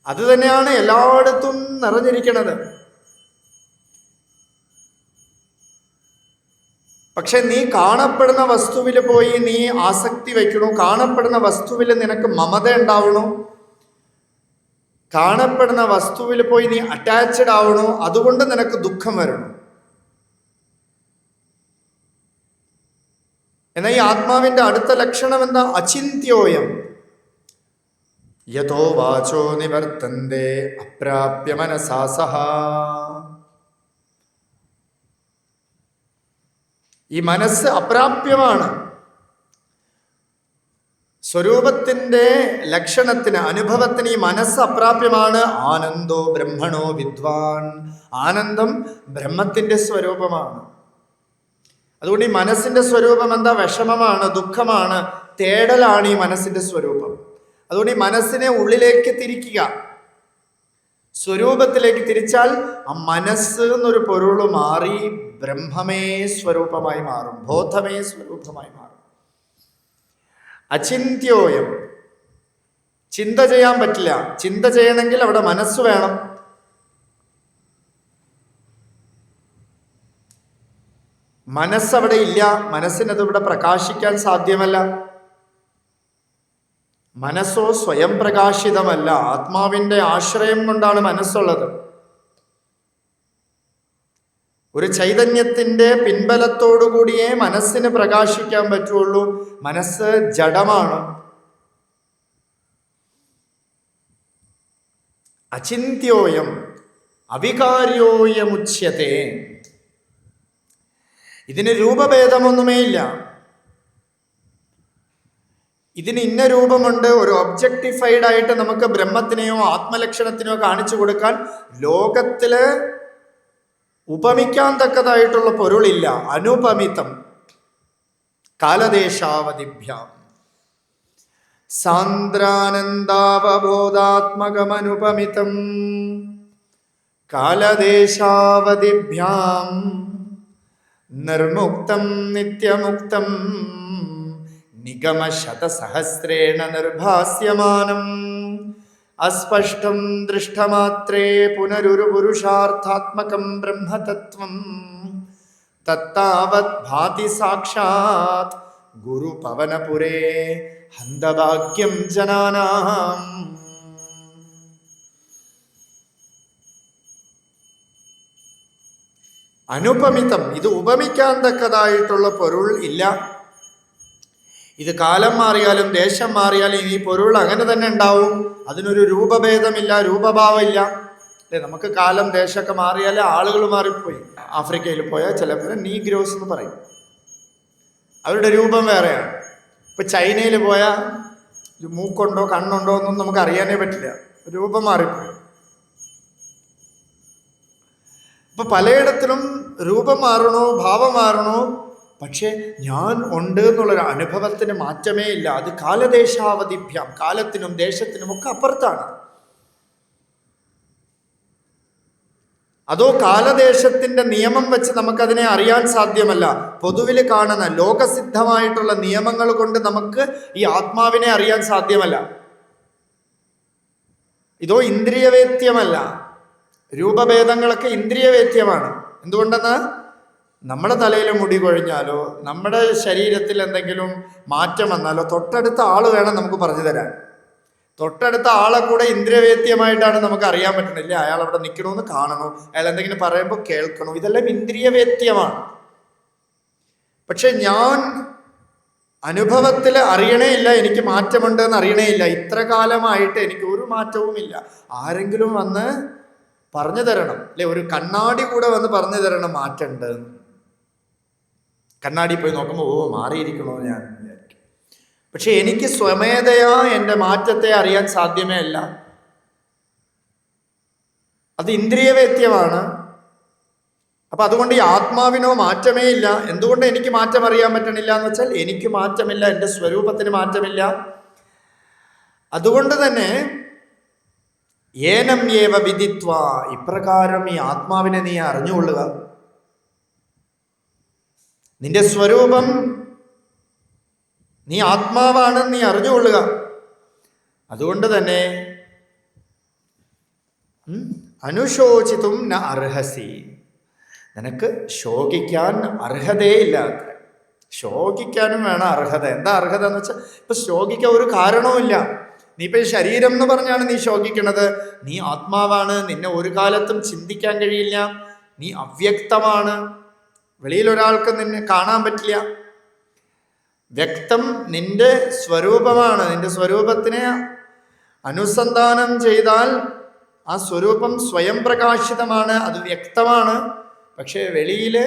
അത് തന്നെയാണ് എല്ലായിടത്തും നിറഞ്ഞിരിക്കുന്നത്. പക്ഷെ നീ കാണപ്പെടുന്ന വസ്തുവിൽ പോയി നീ ആസക്തി വയ്ക്കണു, കാണപ്പെടുന്ന വസ്തുവിൽ നിനക്ക് മമത ഉണ്ടാവണു, കാണപ്പെടുന്ന വസ്തുവിൽ പോയി നീ അറ്റാച്ച്ഡ് ആവണു, അതുകൊണ്ട് നിനക്ക് ദുഃഖം വരണം. എന്നാൽ ഈ ആത്മാവിന്റെ അടുത്ത ലക്ഷണം എന്താ? അചിന്ത്യോയം യതോ വാചോ നിവർത്തന്തേ അപ്രാപ്യ മനസാ സഹ. ഈ മനസ്സ് അപ്രാപ്യമാണ്. സ്വരൂപത്തിന്റെ ലക്ഷണത്തിന്, അനുഭവത്തിന് ഈ മനസ്സ് അപ്രാപ്യമാണ്. ആനന്ദോ ബ്രഹ്മണോ വിദ്വാൻ. ആനന്ദം ബ്രഹ്മത്തിന്റെ സ്വരൂപമാണ്. അതുകൊണ്ട് ഈ മനസ്സിന്റെ സ്വരൂപം എന്താ? വിഷമമാണ്, ദുഃഖമാണ്, തേടലാണ് ഈ മനസ്സിന്റെ സ്വരൂപം. അതുകൊണ്ട് ഈ മനസ്സിനെ ഉള്ളിലേക്ക് തിരിക്കുക, സ്വരൂപത്തിലേക്ക് തിരിച്ചാൽ ആ മനസ്സ് എന്നൊരു പൊരുൾ മാറി ബ്രഹ്മമേ സ്വരൂപമായി മാറും, ബോധമേ സ്വരൂപമായി മാറും. അചിന്ത്യോയം, ചിന്ത ചെയ്യാൻ പറ്റില്ല. ചിന്ത ചെയ്യണമെങ്കിൽ അവിടെ മനസ്സ് വേണം. മനസ്സവിടെ ഇല്ല, മനസ്സിനത് ഇവിടെ പ്രകാശിക്കാൻ സാധ്യമല്ല. മനസ്സോ സ്വയം പ്രകാശിതമല്ല, ആത്മാവിന്റെ ആശ്രയം കൊണ്ടാണ് മനസ്സുള്ളത്. ഒരു ചൈതന്യത്തിന്റെ പിൻബലത്തോടുകൂടിയേ മനസ്സിന് പ്രകാശിക്കാൻ പറ്റുള്ളൂ. മനസ്സ് ജഡമാണ്. അചിന്ത്യോയം അവികാര്യോയമുച്യത്തെ. ഇതിന് രൂപഭേദമൊന്നുമേ ഇല്ല. ഇതിന് ഇന്ന രൂപമുണ്ട്. ഒരു ഒബ്ജക്ടിഫൈഡ് ആയിട്ട് നമുക്ക് ബ്രഹ്മത്തിനെയോ ആത്മലക്ഷണത്തിനെയോ കാണിച്ചു കൊടുക്കാൻ ലോകത്തില് ഉപമിക്കാൻ തക്കതായിട്ടുള്ള പൊരുളില്ല. അനുപമിതം. കാലദേശാവധിഭ്യാം സാന്ദ്രാനന്ദാവബോധാത്മകമനുപമിതം കാലദേശാവധിഭ്യാം നിർമുക്തം നിത്യമുക്തം നിഗമശതസഹസ്രേണ നിർഭാസ്യമാനം അസ്പഷ്ടം ദൃഷ്ടമാത്രേ പുനരുരുപുരുഷാർത്ഥാത്മകം ബ്രഹ്മതത്വം തത്താവത് ഭാതി സാക്ഷാത് ഗുരുപവനപുരേ ഹന്തഭാഗ്യം ജനാനാം. അനുപമിതം, ഇത് ഉപമിക്കാൻ തക്കതായിട്ടുള്ള പൊരുൾ ഇല്ല. ഇത് കാലം മാറിയാലും ദേശം മാറിയാലും ഈ പൊരുൾ അങ്ങനെ തന്നെ ഉണ്ടാവും. അതിനൊരു രൂപഭേദമില്ല, രൂപഭാവമില്ല. അല്ലെ, നമുക്ക് കാലം ദേശമൊക്കെ മാറിയാലേ ആളുകൾ മാറിപ്പോയി. ആഫ്രിക്കയിൽ പോയാൽ ചിലപ്പോൾ നീഗ്രോസ് എന്ന് പറയും, അവരുടെ രൂപം വേറെയാണ്. ഇപ്പൊ ചൈനയിൽ പോയാൽ മൂക്കുണ്ടോ കണ്ണുണ്ടോ എന്നൊന്നും നമുക്ക് അറിയാനേ പറ്റില്ല, രൂപം മാറിപ്പോയി. ഇപ്പൊ പലയിടത്തിലും രൂപം മാറണോ, ഭാവം മാറണോ, പക്ഷെ ഞാൻ ഉണ്ട് എന്നുള്ളൊരു അനുഭവത്തിന് മാറ്റമേ ഇല്ല. അത് കാലദേശാവധിഭ്യാം, കാലത്തിനും ദേശത്തിനും ഒക്കെ അപ്പുറത്താണ്. അതോ കാലദേശത്തിന്റെ നിയമം വെച്ച് നമുക്കതിനെ അറിയാൻ സാധ്യമല്ല. പൊതുവിൽ കാണുന്ന ലോകസിദ്ധമായിട്ടുള്ള നിയമങ്ങൾ കൊണ്ട് നമുക്ക് ഈ ആത്മാവിനെ അറിയാൻ സാധ്യമല്ല. ഇതോ ഇന്ദ്രിയവേദ്യമല്ല. രൂപഭേദങ്ങളൊക്കെ ഇന്ദ്രിയവേദ്യമാണ്. എന്തുകൊണ്ടെന്ന്, നമ്മുടെ തലയിൽ മുടി കൊഴിഞ്ഞാലോ നമ്മുടെ ശരീരത്തിൽ എന്തെങ്കിലും മാറ്റം വന്നാലോ തൊട്ടടുത്ത ആള് വേണം നമുക്ക് പറഞ്ഞു തരാൻ. തൊട്ടടുത്ത ആളെ കൂടെ ഇന്ദ്രിയവേദ്യമായിട്ടാണ് നമുക്ക് അറിയാൻ പറ്റണില്ല. അയാൾ അവിടെ നിൽക്കണമെന്ന് കാണണോ, അയാൾ എന്തെങ്കിലും പറയുമ്പോൾ കേൾക്കണോ, ഇതെല്ലാം ഇന്ദ്രിയവേദ്യമാണ്. പക്ഷെ ഞാൻ അനുഭവത്തിൽ അറിയണേ ഇല്ല, എനിക്ക് മാറ്റമുണ്ട് എന്ന് അറിയണേ ഇല്ല. ഇത്ര കാലമായിട്ട് എനിക്ക് ഒരു മാറ്റവുമില്ല. ആരെങ്കിലും വന്ന് പറഞ്ഞു തരണം, അല്ലെ, ഒരു കണ്ണാടി കൂടെ വന്ന് പറഞ്ഞു തരണം മാറ്റമുണ്ട്. കണ്ണാടി പോയി നോക്കുമ്പോൾ ഓ മാറിയിരിക്കണോ ഞാൻ വിചാരിക്കും. പക്ഷെ എനിക്ക് സ്വമേധയാ എൻ്റെ മാറ്റത്തെ അറിയാൻ സാധ്യമേ അല്ല. അത് ഇന്ദ്രിയവേദ്യമാണ്. അപ്പൊ അതുകൊണ്ട് ഈ ആത്മാവിനോ മാറ്റമേ ഇല്ല. എന്തുകൊണ്ട് എനിക്ക് മാറ്റം അറിയാൻ പറ്റണില്ല എന്ന് വെച്ചാൽ എനിക്ക് മാറ്റമില്ല, എൻ്റെ സ്വരൂപത്തിന് മാറ്റമില്ല. അതുകൊണ്ട് തന്നെ ഏനം ഏവ വിദിത്വ, ഇപ്രകാരം ഈ ആത്മാവിനെ നീ അറിഞ്ഞുകൊള്ളുക. നിന്റെ സ്വരൂപം, നീ ആത്മാവാണെന്ന് നീ അറിഞ്ഞുകൊള്ളുക. അതുകൊണ്ട് തന്നെ അനുശോചിതും ന അർഹസി, നിനക്ക് ശോകിക്കാൻ അർഹതയില്ല. ശോകിക്കാനും വേണം അർഹത. എന്താ അർഹത എന്ന് വെച്ചാൽ ഇപ്പൊ ശോകിക്കാൻ ഒരു കാരണവുമില്ല. നീ ഇപ്പൊ ശരീരം എന്ന് പറഞ്ഞാണ് നീ ശോകിക്കണത്. നീ ആത്മാവാണ്, നിന്നെ ഒരു കാലത്തും ചിന്തിക്കാൻ കഴിയില്ല, നീ അവ്യക്തമാണ്, വെളിയിൽ ഒരാൾക്ക് നിന്നെ കാണാൻ പറ്റില്ല. വ്യക്തം നിന്റെ സ്വരൂപമാണ്. നിന്റെ സ്വരൂപത്തിനെ അനുസന്ധാനം ചെയ്താൽ ആ സ്വരൂപം സ്വയം പ്രകാശിതമാണ്, അത് വ്യക്തമാണ്. പക്ഷെ വെളിയില്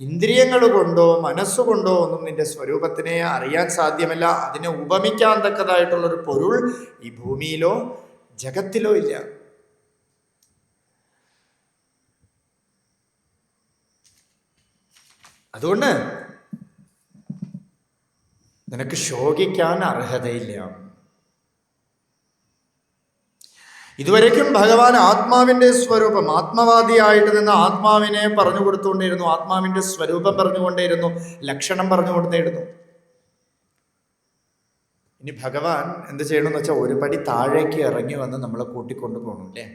ഇന്ദ്രിയങ്ങൾ കൊണ്ടോ മനസ്സുകൊണ്ടോ ഒന്നും നിന്റെ സ്വരൂപത്തിനെ അറിയാൻ സാധ്യമല്ല. അതിനെ ഉപമിക്കാൻ തക്കതായിട്ടുള്ളൊരു പൊരുൾ ഈ ഭൂമിയിലോ ജഗത്തിലോ ഇല്ല. അതുകൊണ്ട് നിനക്ക് ശോകിക്കാൻ അർഹതയില്ല. ഇതുവരയ്ക്കും ഭഗവാൻ ആത്മാവിന്റെ സ്വരൂപം, ആത്മവാദിയായിട്ട് നിന്ന് ആത്മാവിനെ പറഞ്ഞു കൊടുത്തുകൊണ്ടേയിരുന്നു, ആത്മാവിന്റെ സ്വരൂപം പറഞ്ഞുകൊണ്ടേയിരുന്നു, ലക്ഷണം പറഞ്ഞുകൊണ്ടേയിരുന്നു. ഇനി ഭഗവാൻ എന്ത് ചെയ്യണമെന്ന് വെച്ചാൽ ഒരു പടി താഴേക്ക് ഇറങ്ങി വന്ന് നമ്മളെ കൂട്ടിക്കൊണ്ടു പോകണം. അല്ലേ?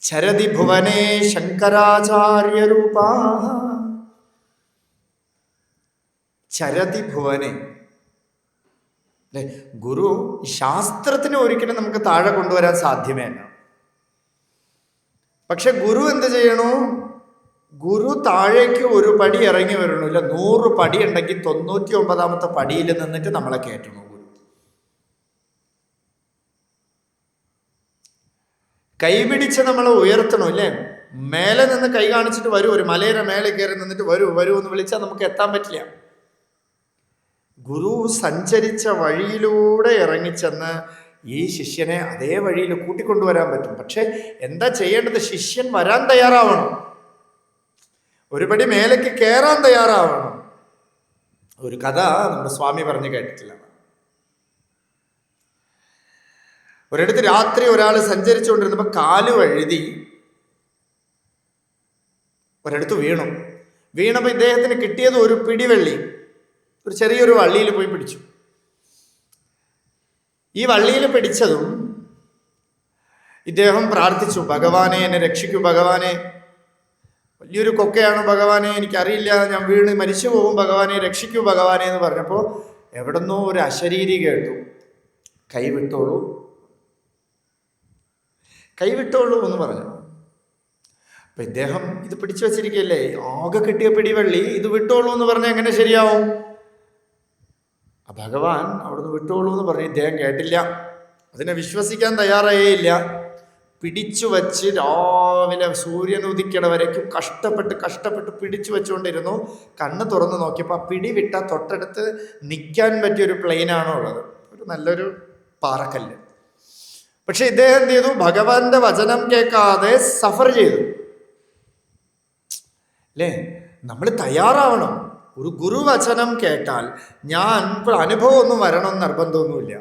ചരതി ഭുവനേ ശങ്കരാചാര്യ രൂപ. ചരതി ഭുവനെ. അല്ലെ? ഗുരു ശാസ്ത്രത്തിന് ഒരിക്കലും നമുക്ക് താഴെ കൊണ്ടുവരാൻ സാധ്യമേ അല്ല. പക്ഷെ ഗുരു എന്ത് ചെയ്യണു? ഗുരു താഴേക്ക് ഒരു പടി ഇറങ്ങി വരണില്ല. 100 പടി ഉണ്ടെങ്കിൽ 99ാമത്തെ പടിയിൽ നിന്നിട്ട് നമ്മളെ കയറ്റണു ഗുരു. കൈപിടിച്ച് നമ്മളെ ഉയർത്തണു. അല്ലേ? മേലെ നിന്ന് കൈ കാണിച്ചിട്ട് വരൂ, ഒരു മലയുടെ മേലെ കയറി നിന്നിട്ട് വരൂ വരൂ എന്ന് വിളിച്ചാൽ നമുക്ക് എത്താൻ പറ്റില്ല. ഗുരു സഞ്ചരിച്ച വഴിയിലൂടെ ഇറങ്ങിച്ചെന്ന് ഈ ശിഷ്യനെ അതേ വഴിയിൽ കൂട്ടിക്കൊണ്ടുവരാൻ പറ്റും. പക്ഷെ എന്താ ചെയ്യേണ്ടത്? ശിഷ്യൻ വരാൻ തയ്യാറാവണം, ഒരു പടി മേലേക്ക് കയറാൻ തയ്യാറാവണം. ഒരു കഥ നമ്മുടെ സ്വാമി പറഞ്ഞു കേട്ടിട്ടില്ല. ഒരിടത്ത് രാത്രി ഒരാൾ സഞ്ചരിച്ചുകൊണ്ടിരുന്നപ്പോൾ കാല് വഴുതി ഒരിടത്ത് വീണപ്പോൾ ഇദ്ദേഹത്തിന് കിട്ടിയത് ഒരു പിടിവള്ളി, ഒരു ചെറിയൊരു വള്ളിയിൽ പോയി പിടിച്ചു. ഈ വള്ളിയിൽ പിടിച്ചതും ഇദ്ദേഹം പ്രാർത്ഥിച്ചു, ഭഗവാനെ എന്നെ രക്ഷിക്കൂ, ഭഗവാനെ വലിയൊരു കൊക്കയാണ് ഭഗവാനെ, എനിക്കറിയില്ല, ഞാൻ വീണ് മരിച്ചു പോകും, ഭഗവാനെ രക്ഷിക്കൂ ഭഗവാനെ എന്ന് പറഞ്ഞപ്പോൾ എവിടെന്നോ ഒരു അശരീരി കേട്ടു, കൈവിട്ടോളൂ കൈവിട്ടോളൂ എന്ന് പറഞ്ഞു. അപ്പൊ ഇദ്ദേഹം ഇത് പിടിച്ചു വച്ചിരിക്കല്ലേ, ആകെ കിട്ടിയ പിടിവള്ളി, ഇത് വിട്ടോളൂ എന്ന് പറഞ്ഞാൽ എങ്ങനെ ശരിയാവും? ഭഗവാൻ അവിടുന്ന് വിട്ടോളൂ എന്ന് പറഞ്ഞ് ഇദ്ദേഹം കേട്ടില്ല, അതിനെ വിശ്വസിക്കാൻ തയ്യാറായില്ല. പിടിച്ചു വച്ച് രാവിലെ സൂര്യൻ ഉദിക്കണ വരയ്ക്കും കഷ്ടപ്പെട്ട് പിടിച്ചു വെച്ചുകൊണ്ടിരുന്നു. കണ്ണ് തുറന്ന് നോക്കിയപ്പോൾ ആ പിടി വിട്ട തൊട്ടടുത്ത് നിൽക്കാൻ പറ്റിയൊരു പ്ലെയിനാണോ ഉള്ളത്, ഒരു നല്ലൊരു പാറക്കല്ല്. പക്ഷെ ഇദ്ദേഹം എന്ത് ചെയ്തു? ഭഗവാന്റെ വചനം കേൾക്കാതെ സഫർ ചെയ്തു. അല്ലേ? നമ്മൾ തയ്യാറാവണം. ഒരു ഗുരുവചനം കേട്ടാൽ, ഞാൻ ഇപ്പോൾ അനുഭവമൊന്നും വരണമെന്ന് നിർബന്ധമൊന്നുമില്ല.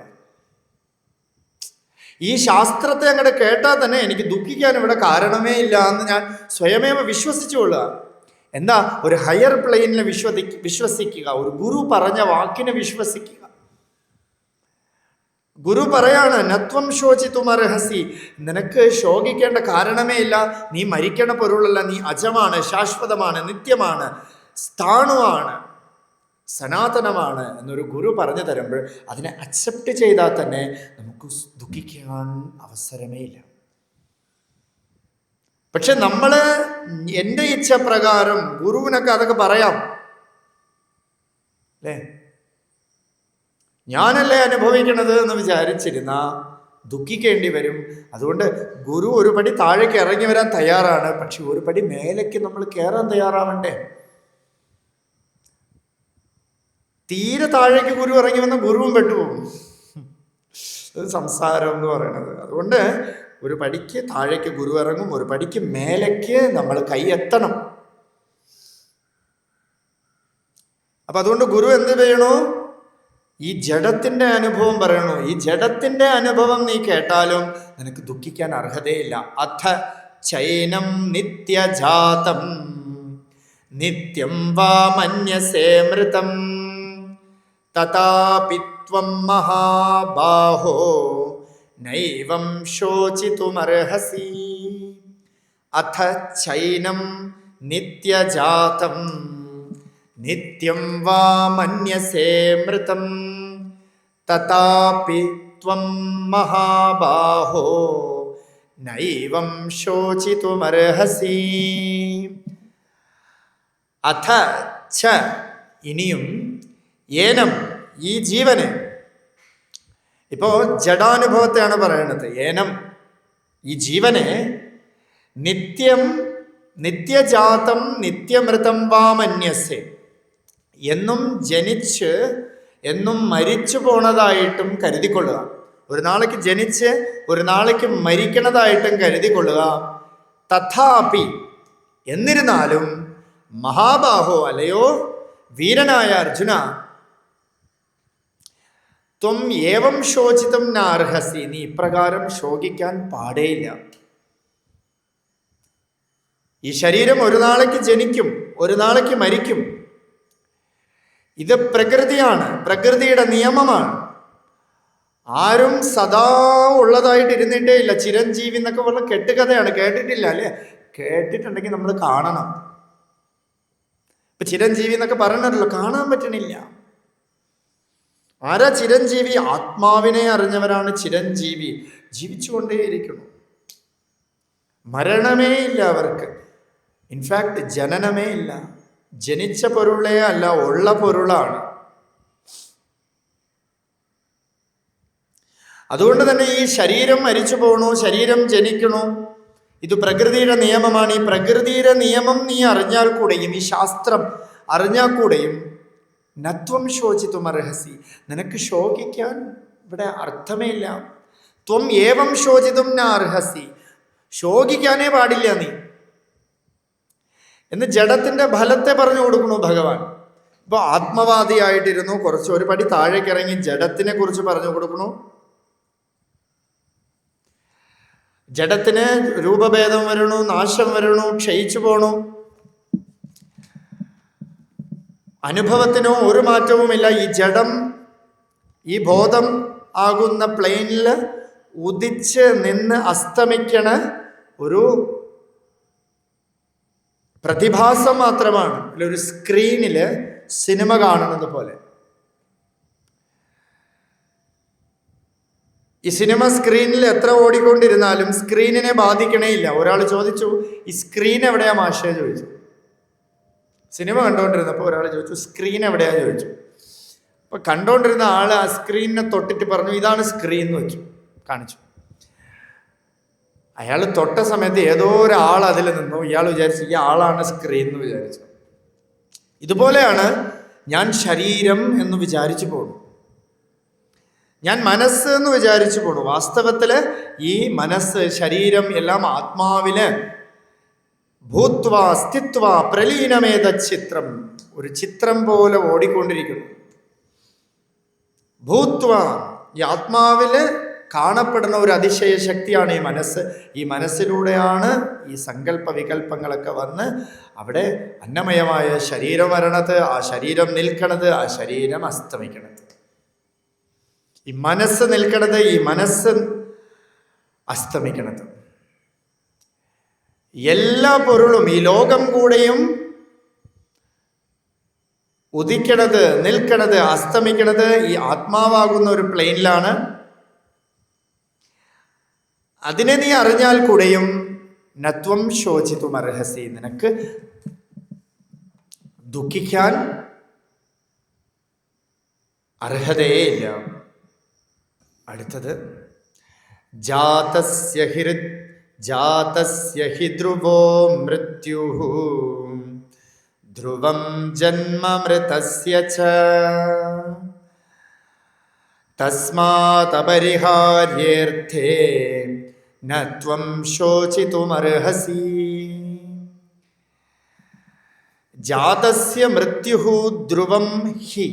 ഈ ശാസ്ത്രത്തെ അങ്ങോട്ട് കേട്ടാൽ തന്നെ എനിക്ക് ദുഃഖിക്കാൻ ഇവിടെ കാരണമേ ഇല്ല എന്ന് ഞാൻ സ്വയമേവ വിശ്വസിച്ചുകൊള്ളുക. എന്താ? ഒരു ഹയർ പ്ലെയിനിനെ വിശ്വസിക്കുക, ഒരു ഗുരു പറഞ്ഞ വാക്കിനെ വിശ്വസിക്കുക. ഗുരു പറയാണ്, നത്വം ശോചിതുമർഹസി, നിനക്ക് ശോകിക്കേണ്ട കാരണമേ ഇല്ല, നീ മരിക്കണ പൊരുളല്ല, നീ അജമാണ്, ശാശ്വതമാണ്, നിത്യമാണ്, സ്ഥാണുവാണ്, സനാതനമാണ് എന്നൊരു ഗുരു പറഞ്ഞു തരുമ്പോൾ അതിനെ അക്സെപ്റ്റ് ചെയ്താൽ തന്നെ നമുക്ക് ദുഃഖിക്കാൻ അവസരമേ ഇല്ല. പക്ഷെ നമ്മള് എൻ്റെ ഇച്ഛപ്രകാരം ഗുരുവിനൊക്കെ അതൊക്കെ പറയാം, അല്ലേ? ഞാനല്ലേ അനുഭവിക്കണത് എന്ന് വിചാരിച്ചിരുന്ന ദുഃഖിക്കേണ്ടി വരും. അതുകൊണ്ട് ഗുരു ഒരു പടി താഴേക്ക് ഇറങ്ങി വരാൻ തയ്യാറാണ്, പക്ഷെ ഒരു പടി മേലേക്ക് നമ്മൾ കയറാൻ തയ്യാറാവണ്ടേ? തീരെ താഴേക്ക് ഗുരു ഇറങ്ങി വന്ന ഗുരുവും പെട്ടുപോകും. അത് സംസാരം എന്ന് പറയുന്നത്. അതുകൊണ്ട് ഒരു പടിക്ക് താഴേക്ക് ഗുരു ഇറങ്ങും, ഒരു പടിക്ക് മേലേക്ക് നമ്മൾ കൈ എത്തണം. അപ്പൊ അതുകൊണ്ട് ഗുരു എന്ത് ചെയ്യണു? ഈ ജഡത്തിന്റെ അനുഭവം പറയണു. ഈ ജഡത്തിന്റെ അനുഭവം നീ കേട്ടാലും നിനക്ക് ദുഃഖിക്കാൻ അർഹതയില്ല. അഥ ചൈനം നിത്യജാതം നിത്യം വാ മന്യസേ മൃതം തഥാപി ത്വം മഹാബാഹോ നൈവം ശോചിതുമർഹസി. അഥ ചൈനം നിത്യജാതം നിത്യം വാ മന്യസേ മൃതം തഥാപി ത്വം മഹാബാഹോ നൈവം ശോചിതുമർഹസി. അഥ ച ഇനിയും ഏനം ഈ ജീവന്, ഇപ്പോ ജഡാനുഭവത്തെയാണ് പറയുന്നത്. ഏനം ഈ ജീവനെ നിത്യം നിത്യജാതം നിത്യമൃതം വാ മന്യസേ, എന്നും ജനിച്ച് എന്നും മരിച്ചു പോണതായിട്ടും കരുതിക്കൊള്ളുക. ഒരു നാളേക്ക് ജനിച്ച് ഒരു നാളേക്ക് മരിക്കണതായിട്ടും കരുതിക്കൊള്ളുക. തഥാപി എന്നിരുന്നാലും മഹാബാഹോ അല്ലയോ വീരനായ അർജുന, ത്വം ഏവം ശോചിതം നാർഹസി, നീ ഇപ്രകാരം ശോകിക്കാൻ പാടേയില്ല. ഈ ശരീരം ഒരു നാളേക്ക് ജനിക്കും, ഒരു നാളേക്ക് മരിക്കും. ഇത് പ്രകൃതിയാണ്, പ്രകൃതിയുടെ നിയമമാണ്. ആരും സദാ ഉള്ളതായിട്ട് ഇരുന്നിട്ടേ ഇല്ല. ചിരഞ്ജീവി എന്നൊക്കെ പറഞ്ഞ കെട്ടുകഥയാണ്. കേട്ടിട്ടില്ല അല്ലേ? കേട്ടിട്ടുണ്ടെങ്കിൽ നമ്മൾ കാണണം. ഇപ്പൊ ചിരഞ്ജീവി എന്നൊക്കെ പറഞ്ഞല്ലോ, കാണാൻ പറ്റണില്ല. ആരാ ചിരഞ്ജീവി? ആത്മാവിനെ അറിഞ്ഞവരാണ് ചിരഞ്ജീവി. ജീവിച്ചുകൊണ്ടേയിരിക്കണം, മരണമേ ഇല്ല അവർക്ക്. ഇൻഫാക്ട് ജനനമേ ഇല്ല. ജനിച്ച പൊരുളേ അല്ല, ഉള്ള പൊരുളാണ്. അതുകൊണ്ട് തന്നെ ഈ ശരീരം മരിച്ചു പോകണു, ശരീരം ജനിക്കണു, ഇത് പ്രകൃതിയുടെ നിയമമാണ്. ഈ പ്രകൃതിയുടെ നിയമം നീ അറിഞ്ഞാൽ കൂടെയും, ഈ ശാസ്ത്രം അറിഞ്ഞാൽ കൂടെയും, നത്വം ശോചിതും അർഹസി, നിനക്ക് ശോകിക്കാൻ ഇവിടെ അർത്ഥമേ ഇല്ല. ത്വം ഏവം ശോചിതും ന അർഹസി, ശോകിക്കാനേ പാടില്ല നീ എന്ന് ജഡത്തിന്റെ ഫലത്തെ പറഞ്ഞു കൊടുക്കണു ഭഗവാൻ. ഇപ്പൊ ആത്മവാദിയായിട്ടിരുന്നു, കുറച്ച് ഒരു പടി താഴേക്ക് ഇറങ്ങി ജഡത്തിനെ കുറിച്ച് പറഞ്ഞു കൊടുക്കണു. ജഡത്തിന് രൂപഭേദം വരണു, നാശം വരണു, ക്ഷയിച്ചു പോണു, അനുഭവത്തിനോ ഒരു മാറ്റവുമില്ല. ഈ ജഡം, ഈ ബോധം ആകുന്ന പ്ലെയിനിൽ ഉദിച്ച് നിന്ന് അസ്തമിക്കണ ഒരു പ്രതിഭാസം മാത്രമാണ്. ഒരു സ്ക്രീനില് സിനിമ കാണുന്നത് പോലെ. ഈ സിനിമ സ്ക്രീനിൽ എത്ര ഓടിക്കൊണ്ടിരുന്നാലും സ്ക്രീനിനെ ബാധിക്കണേ ഇല്ല. ഒരാൾ ചോദിച്ചു, ഈ സ്ക്രീൻ എവിടെയാ മാഷേ ചോദിച്ചു. സിനിമ കണ്ടുകൊണ്ടിരുന്നപ്പോൾ ഒരാൾ ചോദിച്ചു, സ്ക്രീൻ എവിടെയാ ചോദിച്ചു. അപ്പൊ കണ്ടുകൊണ്ടിരുന്ന ആള് ആ സ്ക്രീനിനെ തൊട്ടിട്ട് പറഞ്ഞു, ഇതാണ് സ്ക്രീൻ എന്ന് വെച്ചു, കാണിച്ചു. അയാൾ തൊട്ട സമയത്ത് ഏതോ ഒരാൾ അതിൽ നിന്നു. ഇയാൾ വിചാരിച്ചു ഈ ആളാണ് സ്ക്രീൻ എന്ന് വിചാരിച്ചു. ഇതുപോലെയാണ് ഞാൻ ശരീരം എന്ന് വിചാരിച്ചു പോണു, ഞാൻ മനസ്സ് എന്ന് വിചാരിച്ചു പോണു. വാസ്തവത്തില് ഈ മനസ്സ്, ശരീരം എല്ലാം ആത്മാവില് ഭൂത്വ സ്ഥിത്വ പ്രലീനമേത ചിത്രം, ഒരു ചിത്രം പോലെ ഓടിക്കൊണ്ടിരിക്കുന്നു. ഭൂത്വ, ഈ ആത്മാവില് കാണപ്പെടുന്ന ഒരു അതിശയ ശക്തിയാണ് ഈ മനസ്സ്. ഈ മനസ്സിലൂടെയാണ് ഈ സങ്കല്പ വികല്പങ്ങളൊക്കെ വന്ന് അവിടെ അന്നമയമായ ശരീരം വരണത്, ആ ശരീരം നിൽക്കണത്, ആ ശരീരം അസ്തമിക്കണത്. ഈ മനസ്സ് നിൽക്കണത്, ഈ മനസ്സ് അസ്തമിക്കണത്. എല്ലാ പൊരുളും, ഈ ലോകം കൂടെയും ഉദിക്കണത്, നിൽക്കണത്, അസ്തമിക്കണത് ഈ ആത്മാവാകുന്ന ഒരു പ്ലെയിനിലാണ്. അതിനെ നീ അറിഞ്ഞാൽ കൂടെയും നത്വം ശോചിതും അർഹസി, നിനക്ക് ദുഃഖിക്കാൻ അർഹതയേ ഇല്ല. അടുത്തത് ജാതസ്യ ഹി ധ്രുവോ മൃത്യുഃ ധ്രുവം ജന്മ മൃതസ്യ ച തസ്മാത് അപരിഹാര്യേർത്ഥേ നത്വം ശോചിതുമർഹസി. ജാതസ്യ മൃത്യുഃ ധ്രുവം ഹി,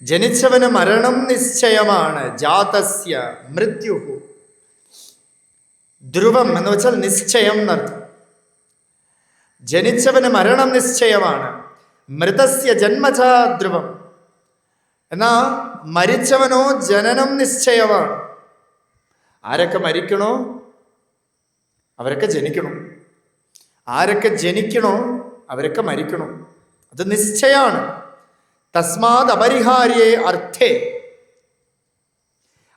ജനിച്ചവന് മരണം നിശ്ചയമാണ്. ജാതസ്യ മൃത്യുഃ, ധ്രുവം എന്ന് വെച്ചാൽ നിശ്ചയം എന്നർത്ഥം. ജനിച്ചവന് മരണം നിശ്ചയമാണ്. മൃതസ്യ ജന്മച ധ്രുവം, എന്നാ മരിച്ചവനോ ജനനം നിശ്ചയമാണ്. ആരൊക്കെ മരിക്കണോ അവരൊക്കെ ജനിക്കണം. ആരൊക്കെ ജനിക്കണോ അവരൊക്കെ മരിക്കണോ, അത് നിശ്ചയാണ്. തസ്മാത് അപരിഹാര്യേ അർത്ഥേ.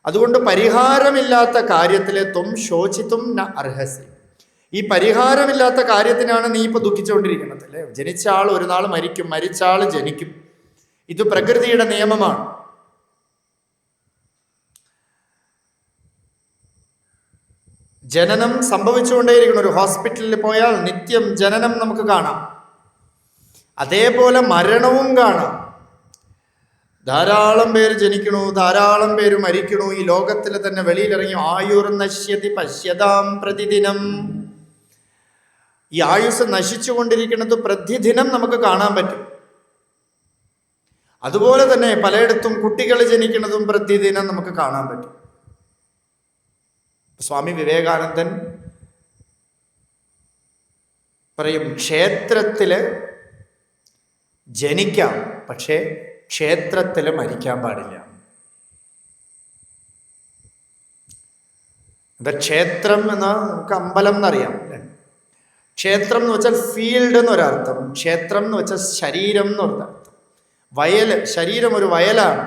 അതുകൊണ്ട് പരിഹാരമില്ലാത്ത കാര്യത്തിലെ ത്വം ശോചിത്തും ന അർഹസി. ഈ പരിഹാരമില്ലാത്ത കാര്യത്തിനാണ് നീ ഇപ്പൊ ദുഃഖിച്ചുകൊണ്ടിരിക്കുന്നത് അല്ലേ. ജനിച്ച ആൾ ഒരു നാൾ മരിക്കും, മരിച്ച ആൾ ജനിക്കും. ഇത് പ്രകൃതിയുടെ നിയമമാണ്. ജനനം സംഭവിച്ചുകൊണ്ടേയിരിക്കണം. ഒരു ഹോസ്പിറ്റലിൽ പോയാൽ നിത്യം ജനനം നമുക്ക് കാണാം. അതേപോലെ മരണവും കാണാം. ധാരാളം പേര് ജനിക്കണു, ധാരാളം പേര് മരിക്കണു. ഈ ലോകത്തിൽ തന്നെ വെളിയിലിറങ്ങി ആയുർ നശ്യതി പശ്യതാം പ്രതിദിനം. ഈ ആയുസ് നശിച്ചുകൊണ്ടിരിക്കുന്നത് പ്രതിദിനം നമുക്ക് കാണാൻ പറ്റും. അതുപോലെ തന്നെ പലയിടത്തും കുട്ടികൾ ജനിക്കുന്നതും പ്രതിദിനം നമുക്ക് കാണാൻ പറ്റും. സ്വാമി വിവേകാനന്ദൻ പറയും, ക്ഷേത്രത്തില് ജനിക്കാം, പക്ഷേ ക്ഷേത്രത്തിൽ മരിക്കാൻ പാടില്ല. എന്താ ക്ഷേത്രം എന്ന് നമുക്ക് അമ്പലം എന്നറിയാം അല്ലേ. ക്ഷേത്രം എന്ന് വെച്ചാൽ ഫീൽഡ് എന്നൊരർത്ഥം, ക്ഷേത്രം എന്ന് വെച്ചാൽ ശരീരം എന്നൊരർത്ഥം. വയല്, ശരീരം ഒരു വയലാണ്.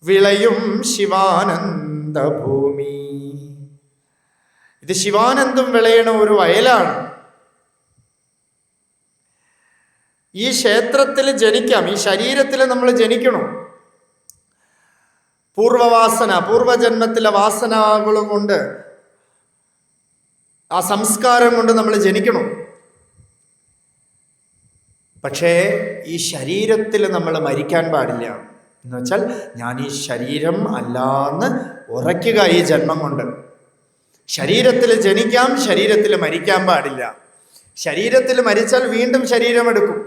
വിളയും ശിവാനന്ദ ഭൂമി, ഇത് ശിവാനന്ദം വിളയണ ഒരു വയലാണ്. ഈ ക്ഷേത്രത്തിൽ ജനിക്കാം, ഈ ശരീരത്തിൽ നമ്മൾ ജനിക്കണം. പൂർവവാസന, പൂർവജന്മത്തിലെ വാസനകൾ കൊണ്ട്, ആ സംസ്കാരം കൊണ്ട് നമ്മൾ ജനിക്കണം. പക്ഷേ ഈ ശരീരത്തിൽ നമ്മൾ മരിക്കാൻ പാടില്ല. എന്ന് വെച്ചാൽ ഞാൻ ഈ ശരീരം അല്ലാന്ന് ഉറയ്ക്കുക. ഈ ജന്മം കൊണ്ട് ശരീരത്തിൽ ജനിക്കാം, ശരീരത്തിൽ മരിക്കാൻ പാടില്ല. ശരീരത്തിൽ മരിച്ചാൽ വീണ്ടും ശരീരമെടുക്കും.